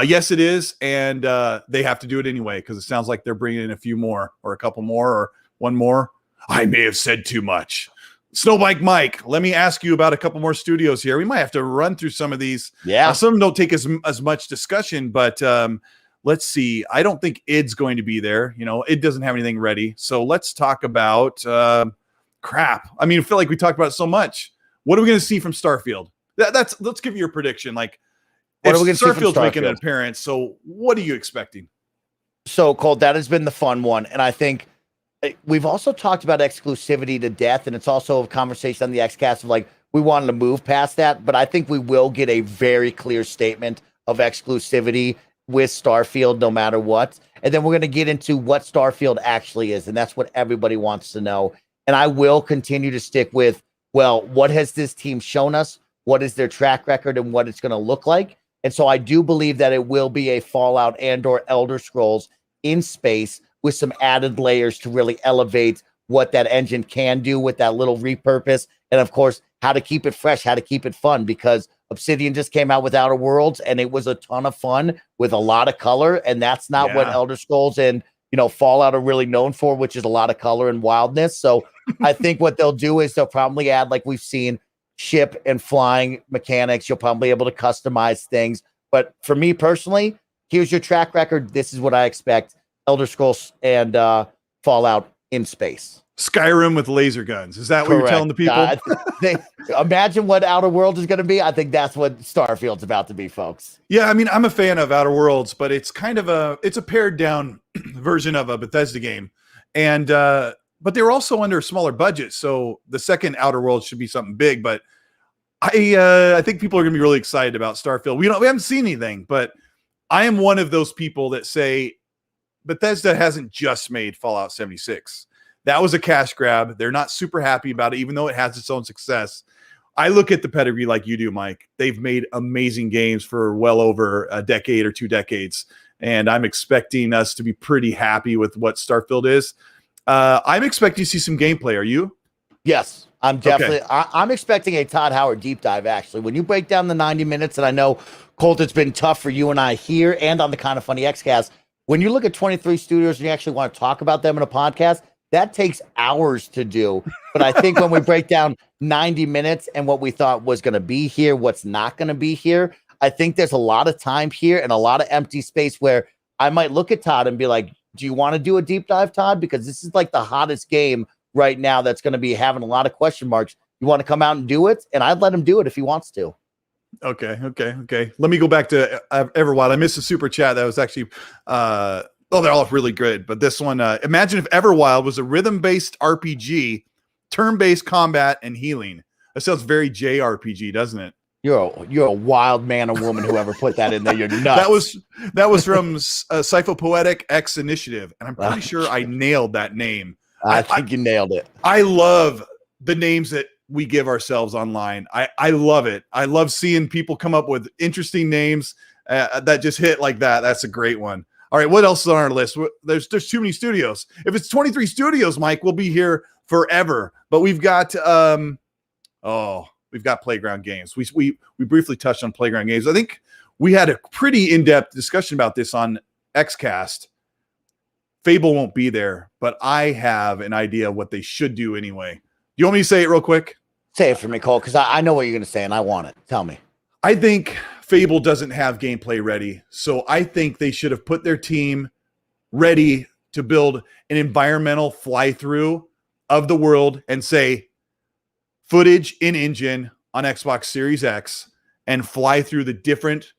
Speaker 1: Yes, it is, and they have to do it anyway because it sounds like they're bringing in a few more or a couple more or one more. I may have said too much. Snowbike Mike, let me ask you about a couple more studios here. We might have to run through some of these.
Speaker 2: Yeah.
Speaker 1: Some don't take as much discussion, but let's see. I don't think id's going to be there. It doesn't have anything ready. So let's talk about crap. I mean, I feel like we talked about it so much. What are we going to see from Starfield? Let's give you your prediction. Like, if Starfield's making an appearance, so what are you expecting?
Speaker 2: So, Cole, that has been the fun one. And I think we've also talked about exclusivity to death, and it's also a conversation on the XCast of like, we wanted to move past that, but I think we will get a very clear statement of exclusivity with Starfield no matter what. And then we're going to get into what Starfield actually is, and that's what everybody wants to know. And I will continue to stick with, well, what has this team shown us? What is their track record and what it's going to look like? And so I do believe that it will be a Fallout and or Elder Scrolls in space with some added layers to really elevate what that engine can do with that little repurpose. And of course, how to keep it fresh, how to keep it fun, because Obsidian just came out with Outer Worlds and it was a ton of fun with a lot of color. And that's not what Elder Scrolls and, Fallout are really known for, which is a lot of color and wildness. So I think what they'll do is they'll probably add, like we've seen, ship and flying mechanics. You'll probably be able to customize things. But for me personally, here's your track record. This is what I expect. Elder Scrolls and Fallout in space.
Speaker 1: Skyrim with laser guns. Is that what you're telling the people?
Speaker 2: Imagine what Outer Worlds is going to be. I think that's what Starfield's about to be, folks.
Speaker 1: Yeah, I mean, I'm a fan of Outer Worlds, but it's kind of a pared down version of a Bethesda game. And but they were also under a smaller budget, so the second Outer Worlds should be something big. But I think people are going to be really excited about Starfield. We haven't seen anything, but I am one of those people that say Bethesda hasn't just made Fallout 76. That was a cash grab. They're not super happy about it, even though it has its own success. I look at the pedigree like you do, Mike. They've made amazing games for well over a decade or 2 decades, and I'm expecting us to be pretty happy with what Starfield is. I'm expecting to see some gameplay. Are you?
Speaker 2: Yes, I'm definitely. Okay. I'm expecting a Todd Howard deep dive, actually. When you break down the 90 minutes, and I know, Colt, it's been tough for you and I here and on the Kind of Funny XCast. When you look at 23 studios and you actually want to talk about them in a podcast, that takes hours to do. But I think when we break down 90 minutes and what we thought was going to be here, what's not going to be here, I think there's a lot of time here and a lot of empty space where I might look at Todd and be like, do you want to do a deep dive, Todd? Because this is like the hottest game right now that's going to be having a lot of question marks. You want to come out and do it? And I'd let him do it if he wants to.
Speaker 1: Okay. Let me go back to Everwild. I missed a super chat that was actually, they're all really good. But this one, imagine if Everwild was a rhythm-based RPG, turn-based combat, and healing. That sounds very JRPG, doesn't it?
Speaker 2: You're a wild man or woman who ever put that in there. You're nuts.
Speaker 1: That was from Cyphopoetic X Initiative, and I'm pretty sure I nailed that name.
Speaker 2: I think you nailed it.
Speaker 1: I love the names that we give ourselves online. I love it. I love seeing people come up with interesting names that just hit like that. That's a great one. All right, what else is on our list? There's too many studios. If it's 23 studios, Mike, we'll be here forever. But we've got we've got Playground Games. We briefly touched on Playground Games. I think we had a pretty in-depth discussion about this on XCast. Fable won't be there, but I have an idea of what they should do anyway. You want me to say it real quick?
Speaker 2: Say it for me, Cole, because I know what you're going to say, and I want it. Tell me.
Speaker 1: I think Fable doesn't have gameplay ready, so I think they should have put their team ready to build an environmental fly-through of the world and say, footage in engine on Xbox Series X, and fly through the different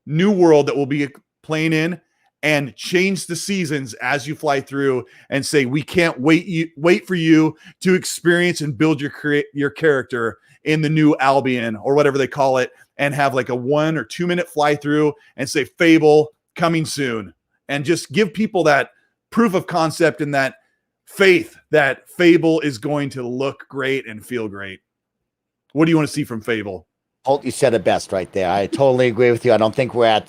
Speaker 1: new world that we'll be playing in, and change the seasons as you fly through, and say, we can't wait for you to experience and build your character in the new Albion or whatever they call it, and have like a 1 or 2 minute fly through and say Fable coming soon, and just give people that proof of concept and that faith that Fable is going to look great and feel great. What do you want to see from Fable?
Speaker 2: Holt, you said it best right there. I totally agree with you. I don't think we're at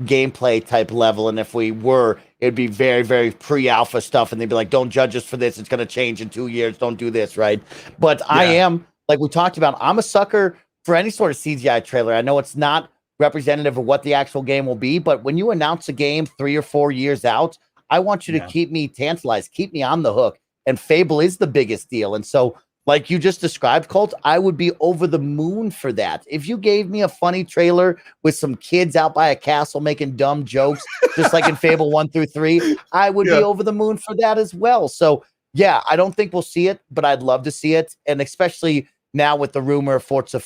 Speaker 2: gameplay type level. And if we were, it'd be very, very pre-alpha stuff. And they'd be like, don't judge us for this. It's going to change in 2 years. Don't do this. Right. But I am, like we talked about, I'm a sucker for any sort of CGI trailer. I know it's not representative of what the actual game will be, but when you announce a game 3 or 4 years out, I want you to keep me tantalized, keep me on the hook. And Fable is the biggest deal. And so, like you just described, Colt, I would be over the moon for that. If you gave me a funny trailer with some kids out by a castle making dumb jokes, just like in Fable 1 through 3, I would be over the moon for that as well. So, yeah, I don't think we'll see it, but I'd love to see it. And especially now with the rumor of Forza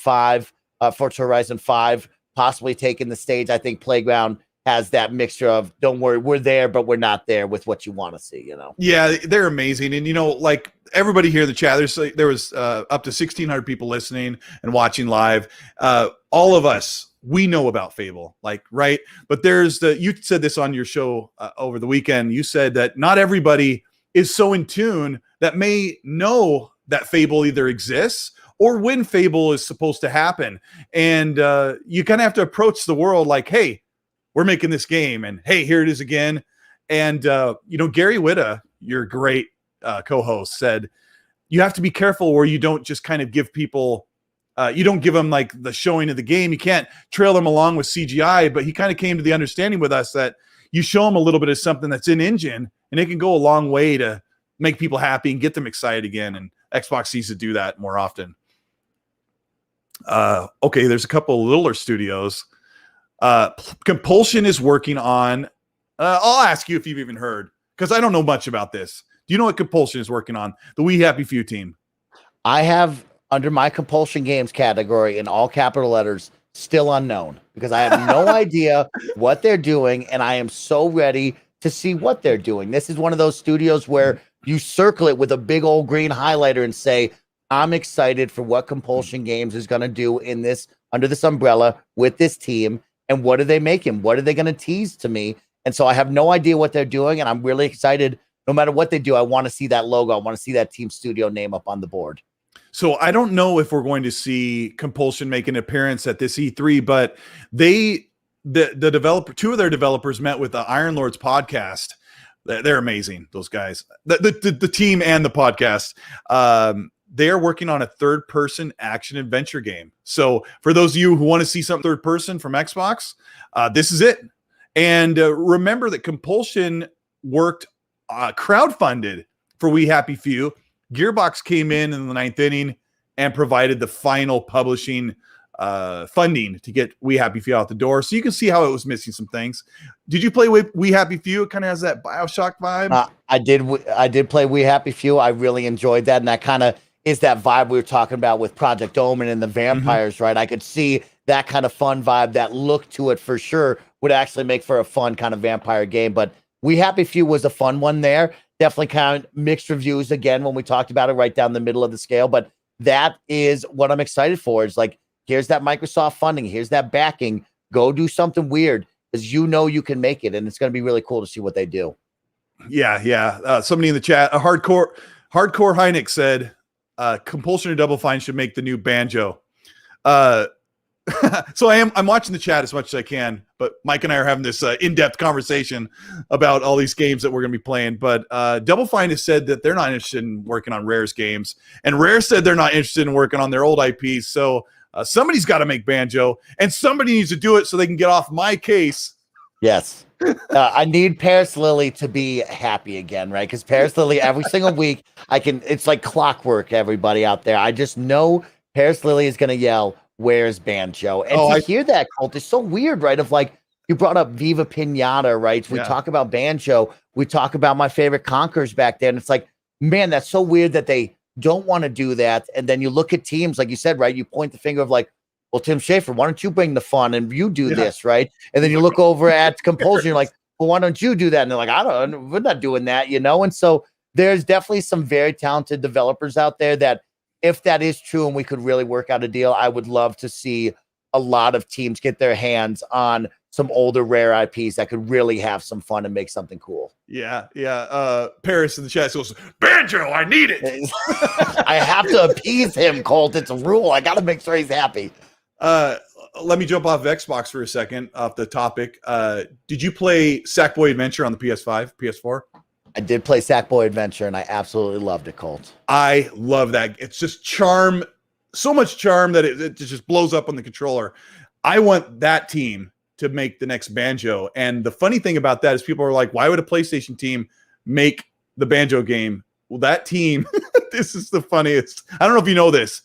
Speaker 2: Horizon 5 possibly taking the stage, I think Playground has that mixture of, don't worry, we're there, but we're not there with what you want to see, you know?
Speaker 1: Yeah, they're amazing. And, you know, like everybody here in the chat, there was up to 1,600 people listening and watching live. All of us, we know about Fable, like, right? But you said this on your show over the weekend. You said that not everybody is so in tune that may know that Fable either exists or when Fable is supposed to happen. And you kind of have to approach the world like, hey, we're making this game, and hey, here it is again. And, you know, Gary Whitta, your great co-host, said, you have to be careful where you don't just kind of give people, you don't give them like the showing of the game. You can't trail them along with CGI, but he kind of came to the understanding with us that you show them a little bit of something that's in engine, and it can go a long way to make people happy and get them excited again. And Xbox needs to do that more often. Okay, there's a couple of littler studios. Compulsion is working on, I'll ask you if you've even heard, because I don't know much about this. Do you know what Compulsion is working on? The We Happy Few team.
Speaker 2: I have, under my Compulsion Games category, in all capital letters, still unknown, because I have no idea what they're doing, and I am so ready to see what they're doing. This is one of those studios where you circle it with a big old green highlighter and say, I'm excited for what Compulsion Games is going to do in this, under this umbrella with this team. And what are they making? What are they going to tease to me? And so I have no idea what they're doing, and I'm really excited. No matter what they do, I want to see that logo. I want to see that team studio name up on the board.
Speaker 1: So I don't know if we're going to see Compulsion make an appearance at this E3, but the developer, two of their developers met with the Iron Lords podcast. They're amazing, those guys. The team and the podcast. They are working on a third-person action adventure game. So for those of you who want to see something third-person from Xbox, this is it. And remember that Compulsion worked crowdfunded for We Happy Few. Gearbox came in the ninth inning and provided the final publishing funding to get We Happy Few out the door. So you can see how it was missing some things. Did you play We Happy Few? It kind of has that BioShock vibe.
Speaker 2: I did play We Happy Few. I really enjoyed that, and that kind of is that vibe we were talking about with Project Omen and the vampires, right? I could see that kind of fun vibe, that look to it for sure would actually make for a fun kind of vampire game. But We Happy Few was a fun one there. Definitely kind of mixed reviews again when we talked about it, right down the middle of the scale. But that is what I'm excited for. Is like, here's that Microsoft funding. Here's that backing. Go do something weird, because you know you can make it. And it's going to be really cool to see what they do.
Speaker 1: Yeah. Somebody in the chat, a hardcore Heineken said, Compulsion or Double Fine should make the new Banjo. So I'm watching the chat as much as I can, but Mike and I are having this in-depth conversation about all these games that we're going to be playing. But Double Fine has said that they're not interested in working on Rare's games, and Rare said they're not interested in working on their old IPs. So somebody's got to make Banjo, and somebody needs to do it so they can get off my case.
Speaker 2: Yes. I need Paris Lily to be happy again, right? Because Paris Lily, every single week, it's like clockwork, everybody out there. I just know Paris Lily is going to yell, "Where's Banjo?" And I hear that, Colt, it's so weird, right? Of like, you brought up Viva Pinata, right? We talk about Banjo. We talk about my favorite Conkers back then. It's like, man, that's so weird that they don't want to do that. And then you look at teams, like you said, right? You point the finger of like, well, Tim Schafer, why don't you bring the fun and you do this, right? And then you look over at Compulsion, you're like, well, why don't you do that? And they're like, we're not doing that, you know? And so there's definitely some very talented developers out there that, if that is true and we could really work out a deal, I would love to see a lot of teams get their hands on some older Rare IPs that could really have some fun and make something cool.
Speaker 1: Yeah. Paris in the chat goes, "Banjo, I need it."
Speaker 2: I have to appease him, Colt. It's a rule. I got to make sure he's happy.
Speaker 1: Let me jump off of Xbox for a second, off the topic. Did you play Sackboy Adventure on the PS5, PS4?
Speaker 2: I did play Sackboy Adventure, and I absolutely loved it, Colt.
Speaker 1: I love that. It's just charm, so much charm that it just blows up on the controller. I want that team to make the next Banjo. And the funny thing about that is people are like, why would a PlayStation team make the Banjo game? Well, that team, this is the funniest. I don't know if you know this.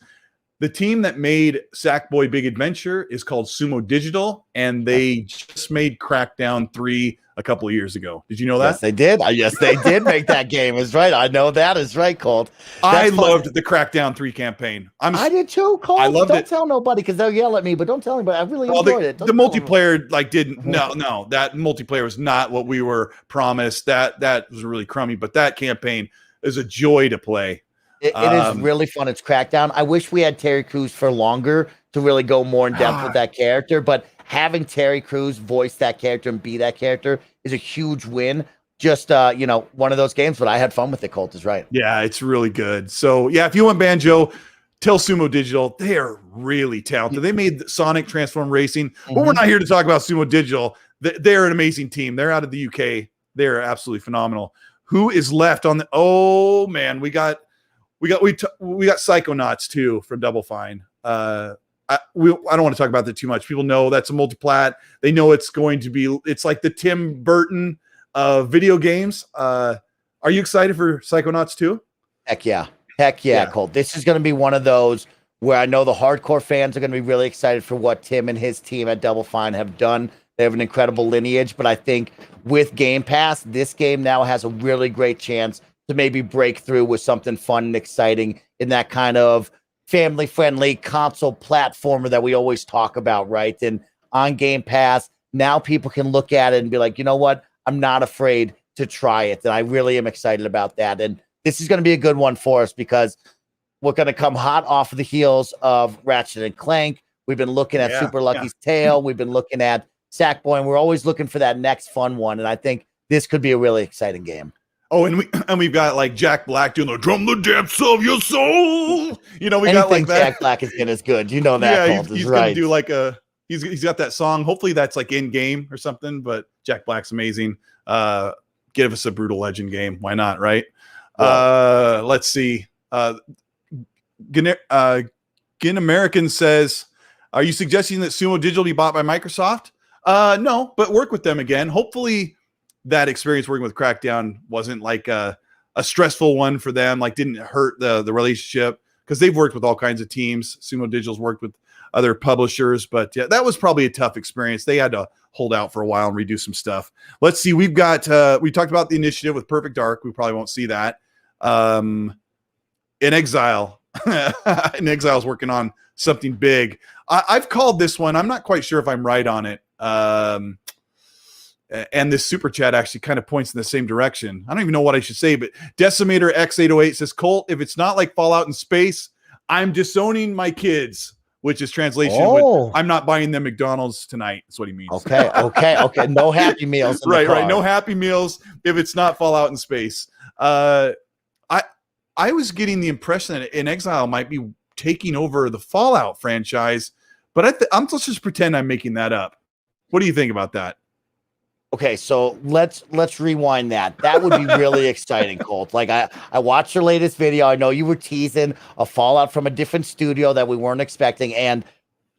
Speaker 1: The team that made Sackboy Big Adventure is called Sumo Digital, and they just made Crackdown 3 a couple of years ago. Did you know that?
Speaker 2: Yes, they did. Yes, they did make that game. Is right. I know that is right, Colt.
Speaker 1: I loved the Crackdown 3 campaign. I
Speaker 2: did too, Colt.
Speaker 1: I loved it.
Speaker 2: Don't tell nobody because they'll yell at me, but don't tell anybody. I really enjoyed it.
Speaker 1: The multiplayer didn't. No, that multiplayer was not what we were promised. That was really crummy. But that campaign is a joy to play.
Speaker 2: It is really fun. It's Crackdown. I wish we had Terry Crews for longer to really go more in depth with that character, but having Terry Crews voice that character and be that character is a huge win. Just one of those games, but I had fun with it. Colt is right.
Speaker 1: Yeah, it's really good. So yeah, if you want Banjo, tell Sumo Digital. They are really talented. They made Sonic Transform Racing, but we're not here to talk about Sumo Digital. They're an amazing team. They're out of the UK. They're absolutely phenomenal. Who is left on the? Oh man, we got Psychonauts too from Double Fine. I don't want to talk about that too much. People know that's a multiplat. They know it's going to be. It's like the Tim Burton of video games. Are you excited for Psychonauts 2?
Speaker 2: Heck yeah, Colt. This is going to be one of those where I know the hardcore fans are going to be really excited for what Tim and his team at Double Fine have done. They have an incredible lineage, but I think with Game Pass, this game now has a really great chance to maybe break through with something fun and exciting in that kind of family-friendly console platformer that we always talk about, right? And on Game Pass, now people can look at it and be like, you know what? I'm not afraid to try it. And I really am excited about that. And this is going to be a good one for us because we're going to come hot off of the heels of Ratchet and Clank. We've been looking at Super Lucky's Tale. We've been looking at Sackboy, and we're always looking for that next fun one. And I think this could be a really exciting game.
Speaker 1: Oh, and we've got like Jack Black doing the "Drum the Depths of Your Soul." You know, we got like that.
Speaker 2: Jack Black is getting as good. You know that.
Speaker 1: Yeah, he's gonna do like he's got that song. Hopefully that's like in game or something. But Jack Black's amazing. Give us a Brutal Legend game. Why not? Right. Yeah. Let's see. Gin American says, "Are you suggesting that Sumo Digital be bought by Microsoft?" No, but work with them again. Hopefully that experience working with Crackdown wasn't like a stressful one for them, like didn't hurt the relationship, because they've worked with all kinds of teams. Sumo Digital's worked with other publishers, but yeah, that was probably a tough experience. They had to hold out for a while and redo some stuff. Let's see. We've got, we talked about the initiative with Perfect Dark. We probably won't see that. In Exile, is working on something big. I've called this one. I'm not quite sure if I'm right on it. And this super chat actually kind of points in the same direction. I don't even know what I should say, but Decimator X808 says, "Colt, if it's not like Fallout in space, I'm disowning my kids," which is translation. With, I'm not buying them McDonald's tonight. That's what he means.
Speaker 2: Okay. No Happy Meals.
Speaker 1: Right. No Happy Meals if it's not Fallout in space. I was getting the impression that In Exile might be taking over the Fallout franchise, but let's just pretend I'm making that up. What do you think about that?
Speaker 2: Okay, so let's rewind that. That would be really exciting, Colt. Like I watched your latest video. I know you were teasing a Fallout from a different studio that we weren't expecting, and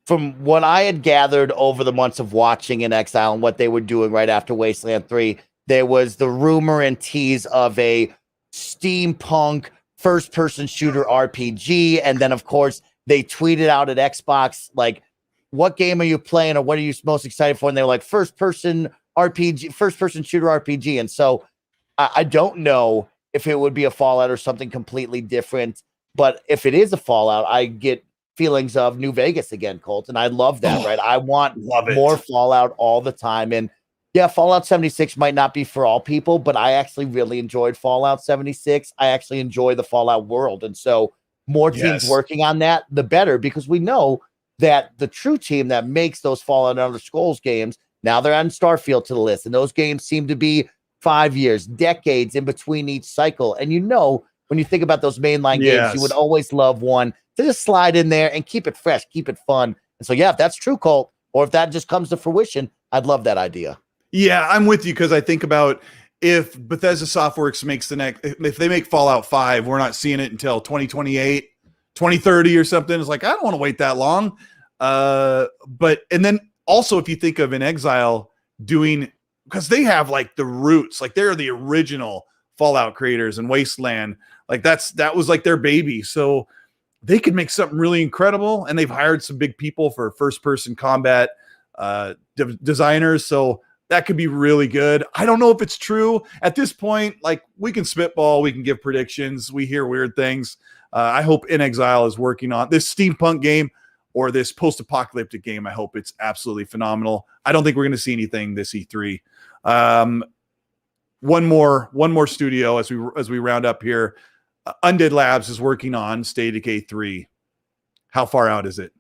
Speaker 2: from what I had gathered over the months of watching In Exile and what they were doing right after Wasteland 3, there was the rumor and tease of a steampunk first-person shooter RPG, and then of course they tweeted out at Xbox like, "What game are you playing, or what are you most excited for?" And they were like, "First-person RPG, first-person shooter RPG." And so I don't know if it would be a Fallout or something completely different, but if it is a Fallout, I get feelings of New Vegas again, Colt, and I love that. Right? I want more Fallout all the time, and yeah, Fallout 76 might not be for all people, but I actually really enjoyed Fallout 76. I actually enjoy the Fallout world. And so more teams working on that, the better, because we know that the true team that makes those Fallout and Elder Scrolls games, now they're adding Starfield to the list. And those games seem to be 5 years, decades in between each cycle. And you know, when you think about those mainline games, you would always love one to just slide in there and keep it fresh, keep it fun. And so, yeah, if that's true, Colt, or if that just comes to fruition, I'd love that idea.
Speaker 1: Yeah, I'm with you, because I think about if Bethesda Softworks makes the next, if they make Fallout 5, we're not seeing it until 2028, 2030 or something. It's like, I don't want to wait that long. But, and then also if you think of In Exile doing, because they have like the roots, like they're the original Fallout creators, and Wasteland, like that was like their baby. So they could make something really incredible, and they've hired some big people for first-person combat designers. So that could be really good. I don't know if it's true at this point. Like, we can spitball, we can give predictions, we hear weird things. I hope In Exile is working on this steampunk game or this post-apocalyptic game. I hope it's absolutely phenomenal. I don't think we're going to see anything this E3. One more studio as we round up here. Undead Labs is working on State of Decay 3. How far out is it?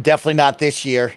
Speaker 2: Definitely not this year.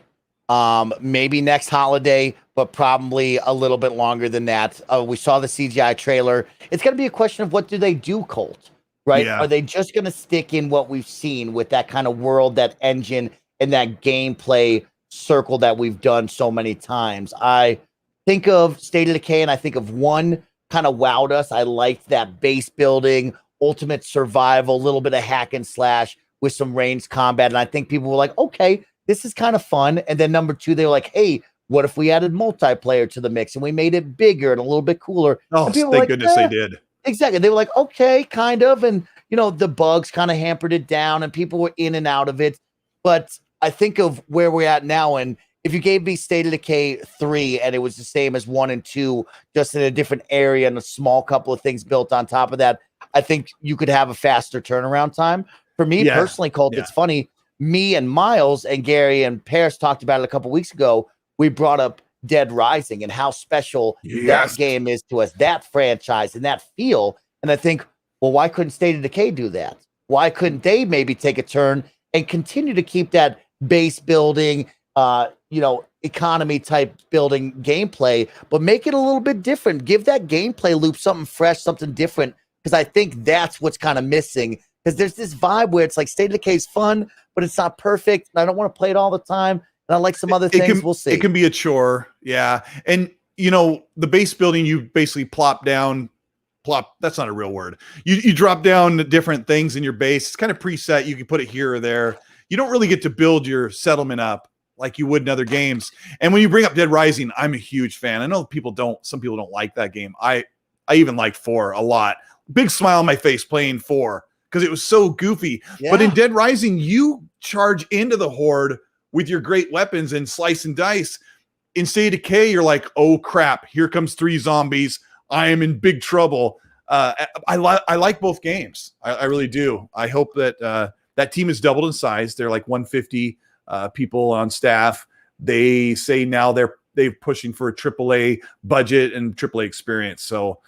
Speaker 2: Maybe next holiday, but probably a little bit longer than that. We saw the CGI trailer. It's going to be a question of what do they do, Colt, right? Yeah. Are they just going to stick in what we've seen with that kind of world, that engine, and that gameplay circle that we've done so many times? I think of State of Decay, and I think of one kind of wowed us. I liked that base building, ultimate survival, a little bit of hack and slash with some ranged combat. And I think people were like, okay, this is kind of fun. And then number two, they were like, hey, what if we added multiplayer to the mix and we made it bigger and a little bit cooler?
Speaker 1: Oh, thank goodness they did.
Speaker 2: Exactly. They were like, okay, kind of. And, you know, the bugs kind of hampered it down and people were in and out of it. But I think of where we're at now. And if you gave me State of Decay 3 and it was the same as 1 and 2, just in a different area and a small couple of things built on top of that, I think you could have a faster turnaround time. For me personally, Colt, it's funny. Me and Miles and Gary and Paris talked about it a couple weeks ago. We brought up Dead Rising and how special that game is to us, that franchise and that feel. And I think, well, why couldn't State of Decay do that? Why couldn't they maybe take a turn and continue to keep that base building, economy type building gameplay, but make it a little bit different? Give that gameplay loop something fresh, something different, because I think that's what's kind of missing. Because there's this vibe where it's like State of Decay is fun, but it's not perfect. And I don't want to play it all the time. And I like some other things. We'll see.
Speaker 1: It can be a chore. Yeah. And, you know, the base building, you basically plop. That's not a real word. You drop down the different things in your base. It's kind of preset. You can put it here or there. You don't really get to build your settlement up like you would in other games. And when you bring up Dead Rising, I'm a huge fan. I know some people don't like that game. I even like 4 a lot. Big smile on my face playing 4. Because it was so goofy. Yeah. But in Dead Rising, you charge into the horde with your great weapons and slice and dice. In State of Decay, you're like, oh crap, here comes 3 zombies. I am in big trouble. I like both games. I really do. I hope that that team is doubled in size. They're like 150 people on staff. They say now they're pushing for a AAA budget and AAA experience. So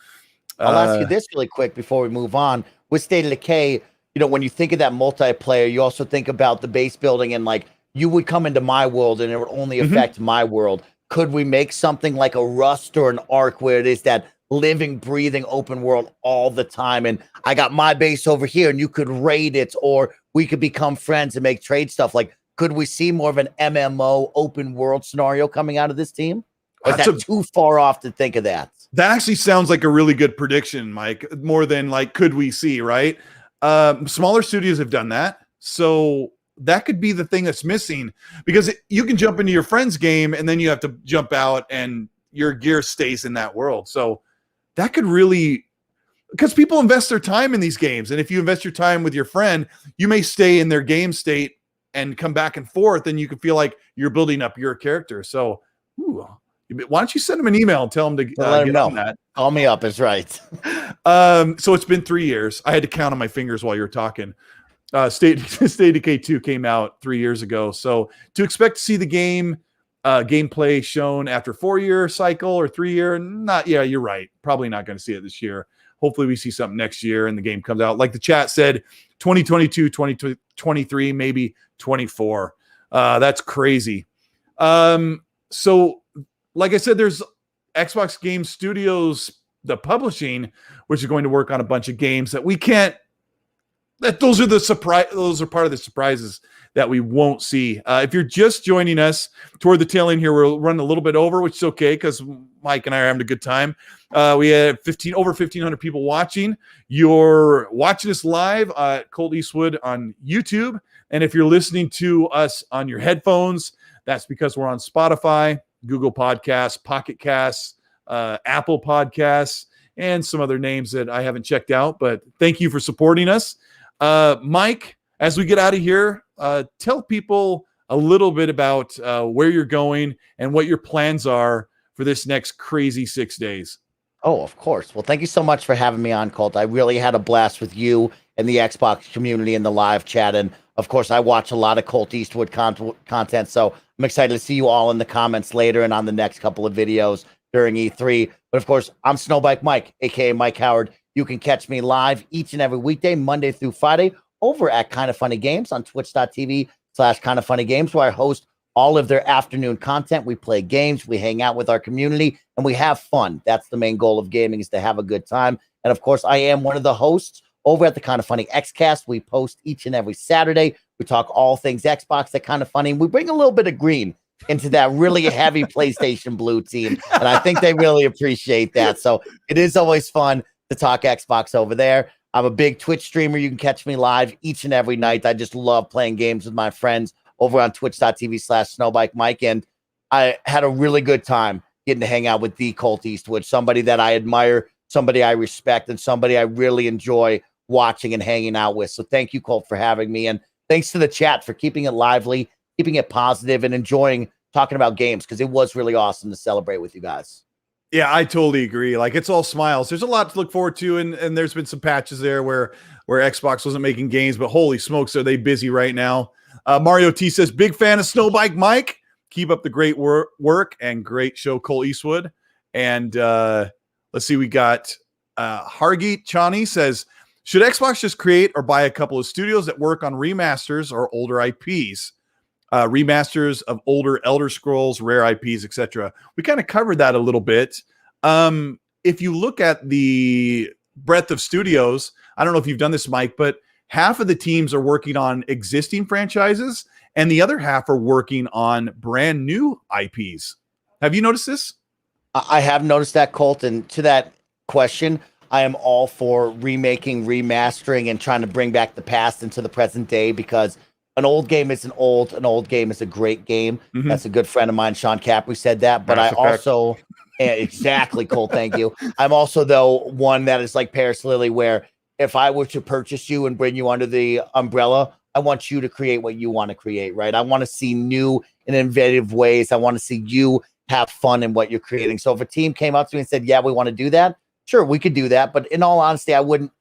Speaker 2: I'll ask you this really quick before we move on. With State of Decay, you know, when you think of that multiplayer, you also think about the base building and like you would come into my world and it would only affect my world. Could we make something like a Rust or an Ark where it is that living, breathing open world all the time. And I got my base over here and you could raid it, or we could become friends and make trade stuff. Like, could we see more of an MMO open world scenario coming out of this team? Or is that too far off to think of that?
Speaker 1: That actually sounds like a really good prediction, Mike, more than like, could we see, right? Smaller studios have done that. So that could be the thing that's missing, because you can jump into your friend's game and then you have to jump out and your gear stays in that world. So that could really, because people invest their time in these games. And if you invest your time with your friend, you may stay in their game state and come back and forth, and you can feel like you're building up your character. So, why don't you send them an email and tell them to
Speaker 2: let them know
Speaker 1: on that?
Speaker 2: Call me up. Is right.
Speaker 1: So it's been 3 years. I had to count on my fingers while you were talking. State Decay 2 came out 3 years ago. So to expect to see the gameplay shown after 4-year cycle or 3-year, you're right. Probably not going to see it this year. Hopefully we see something next year and the game comes out. Like the chat said, 2022, 2023, maybe 24. That's crazy. So like I said, there's Xbox Game Studios, the publishing, which is going to work on a bunch of games that we can't. Those are part of the surprises that we won't see. If you're just joining us toward the tail end here, we're running a little bit over, which is okay because Mike and I are having a good time. We have over 1,500 people watching. You're watching us live at Colteastwood on YouTube. And if you're listening to us on your headphones, that's because we're on Spotify, Google Podcasts, Pocket Casts, Apple Podcasts, and some other names that I haven't checked out. But thank you for supporting us. Mike, as we get out of here, tell people a little bit about where you're going and what your plans are for this next crazy 6 days.
Speaker 2: Oh, of course. Well, thank you so much for having me on, Colt. I really had a blast with you and the Xbox community and the live chat. And of course, I watch a lot of Colteastwood content. So I'm excited to see you all in the comments later and on the next couple of videos during E3. But of course, I'm Snowbike Mike, aka Mike Howard. You can catch me live each and every weekday, Monday through Friday, over at Kinda Funny Games on twitch.tv/Kinda Funny Games, where I host all of their afternoon content. We play games, we hang out with our community, and we have fun. That's the main goal of gaming, is to have a good time. And of course, I am one of the hosts over at the Kinda Funny XCast. We post each and every Saturday. We talk all things Xbox at Kinda Funny. We bring a little bit of green into that really heavy PlayStation Blue team, and I think they really appreciate that. So it is always fun to talk Xbox over there. I'm a big Twitch streamer. You can catch me live each and every night. I just love playing games with my friends over on twitch.tv/Snowbike Mike. And I had a really good time getting to hang out with the Colteastwood, somebody that I admire, somebody I respect, and somebody I really enjoy watching and hanging out with. So thank you, Colt, for having me. And thanks to the chat for keeping it lively, keeping it positive, and enjoying talking about games, because it was really awesome to celebrate with you guys.
Speaker 1: Yeah, I totally agree. Like, it's all smiles. There's a lot to look forward to, and there's been some patches there where Xbox wasn't making games, but holy smokes, are they busy right now. Mario T says, big fan of Snowbike Mike. Keep up the great work and great show, Colteastwood. And let's see, we got Hargeet Chani says, should Xbox just create or buy a couple of studios that work on remasters or older IPs? Remasters of older Elder Scrolls, rare IPs, etc. We kind of covered that a little bit. If you look at the breadth of studios, I don't know if you've done this, Mike, but half of the teams are working on existing franchises and the other half are working on brand new IPs. Have you noticed this?
Speaker 2: I have noticed that, Colt. And to that question, I am all for remaking, remastering, and trying to bring back the past into the present day, because an old game isn't old. An old game is a great game. Mm-hmm. That's a good friend of mine, Sean Capri, said that. But I also, exactly, Cole, thank you. I'm also, though, one that is like Paris Lily, where if I were to purchase you and bring you under the umbrella, I want you to create what you want to create, right? I want to see new and innovative ways. I want to see you have fun in what you're creating. So if a team came up to me and said, yeah, we want to do that, sure, we could do that. But in all honesty, I wouldn't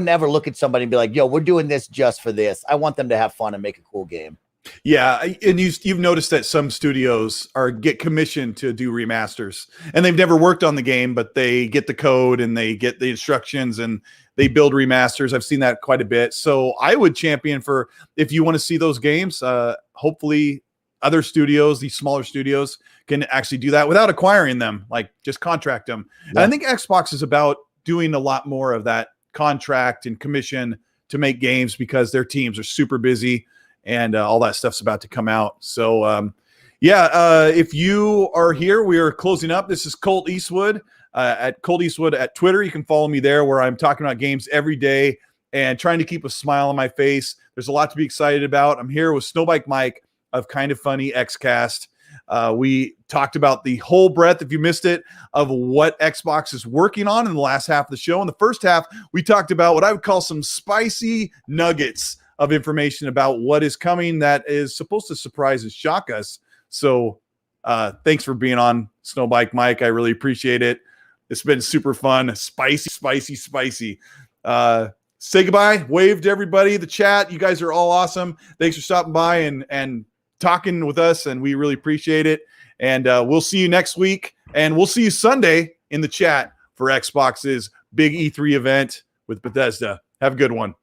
Speaker 2: ever look at somebody and be like, yo, we're doing this just for this. I want them to have fun and make a cool game.
Speaker 1: Yeah, and you've noticed that some studios get commissioned to do remasters, and they've never worked on the game, but they get the code and they get the instructions and they build remasters. I've seen that quite a bit. So I would champion for, if you want to see those games, hopefully other studios, these smaller studios, can actually do that without acquiring them, like just contract them.
Speaker 2: Yeah.
Speaker 1: And I think Xbox is about doing a lot more of that contract and commission to make games because their teams are super busy and all that stuff's about to come out. So, if you are here, we are closing up. This is Colt Eastwood at Colt Eastwood at Twitter. You can follow me there where I'm talking about games every day and trying to keep a smile on my face. There's a lot to be excited about. I'm here with Snowbike Mike of Kind of Funny XCast. We talked about the whole breadth, if you missed it, of what Xbox is working on in the last half of the show. In the first half, we talked about what I would call some spicy nuggets of information about what is coming that is supposed to surprise and shock us. So thanks for being on, Snowbike Mike. I really appreciate it. It's been super fun. Spicy. Say goodbye. Wave to everybody. The chat. You guys are all awesome. Thanks for stopping by and talking with us, and we really appreciate it. And we'll see you next week, and we'll see you Sunday in the chat for Xbox's big E3 event with Bethesda. Have a good one.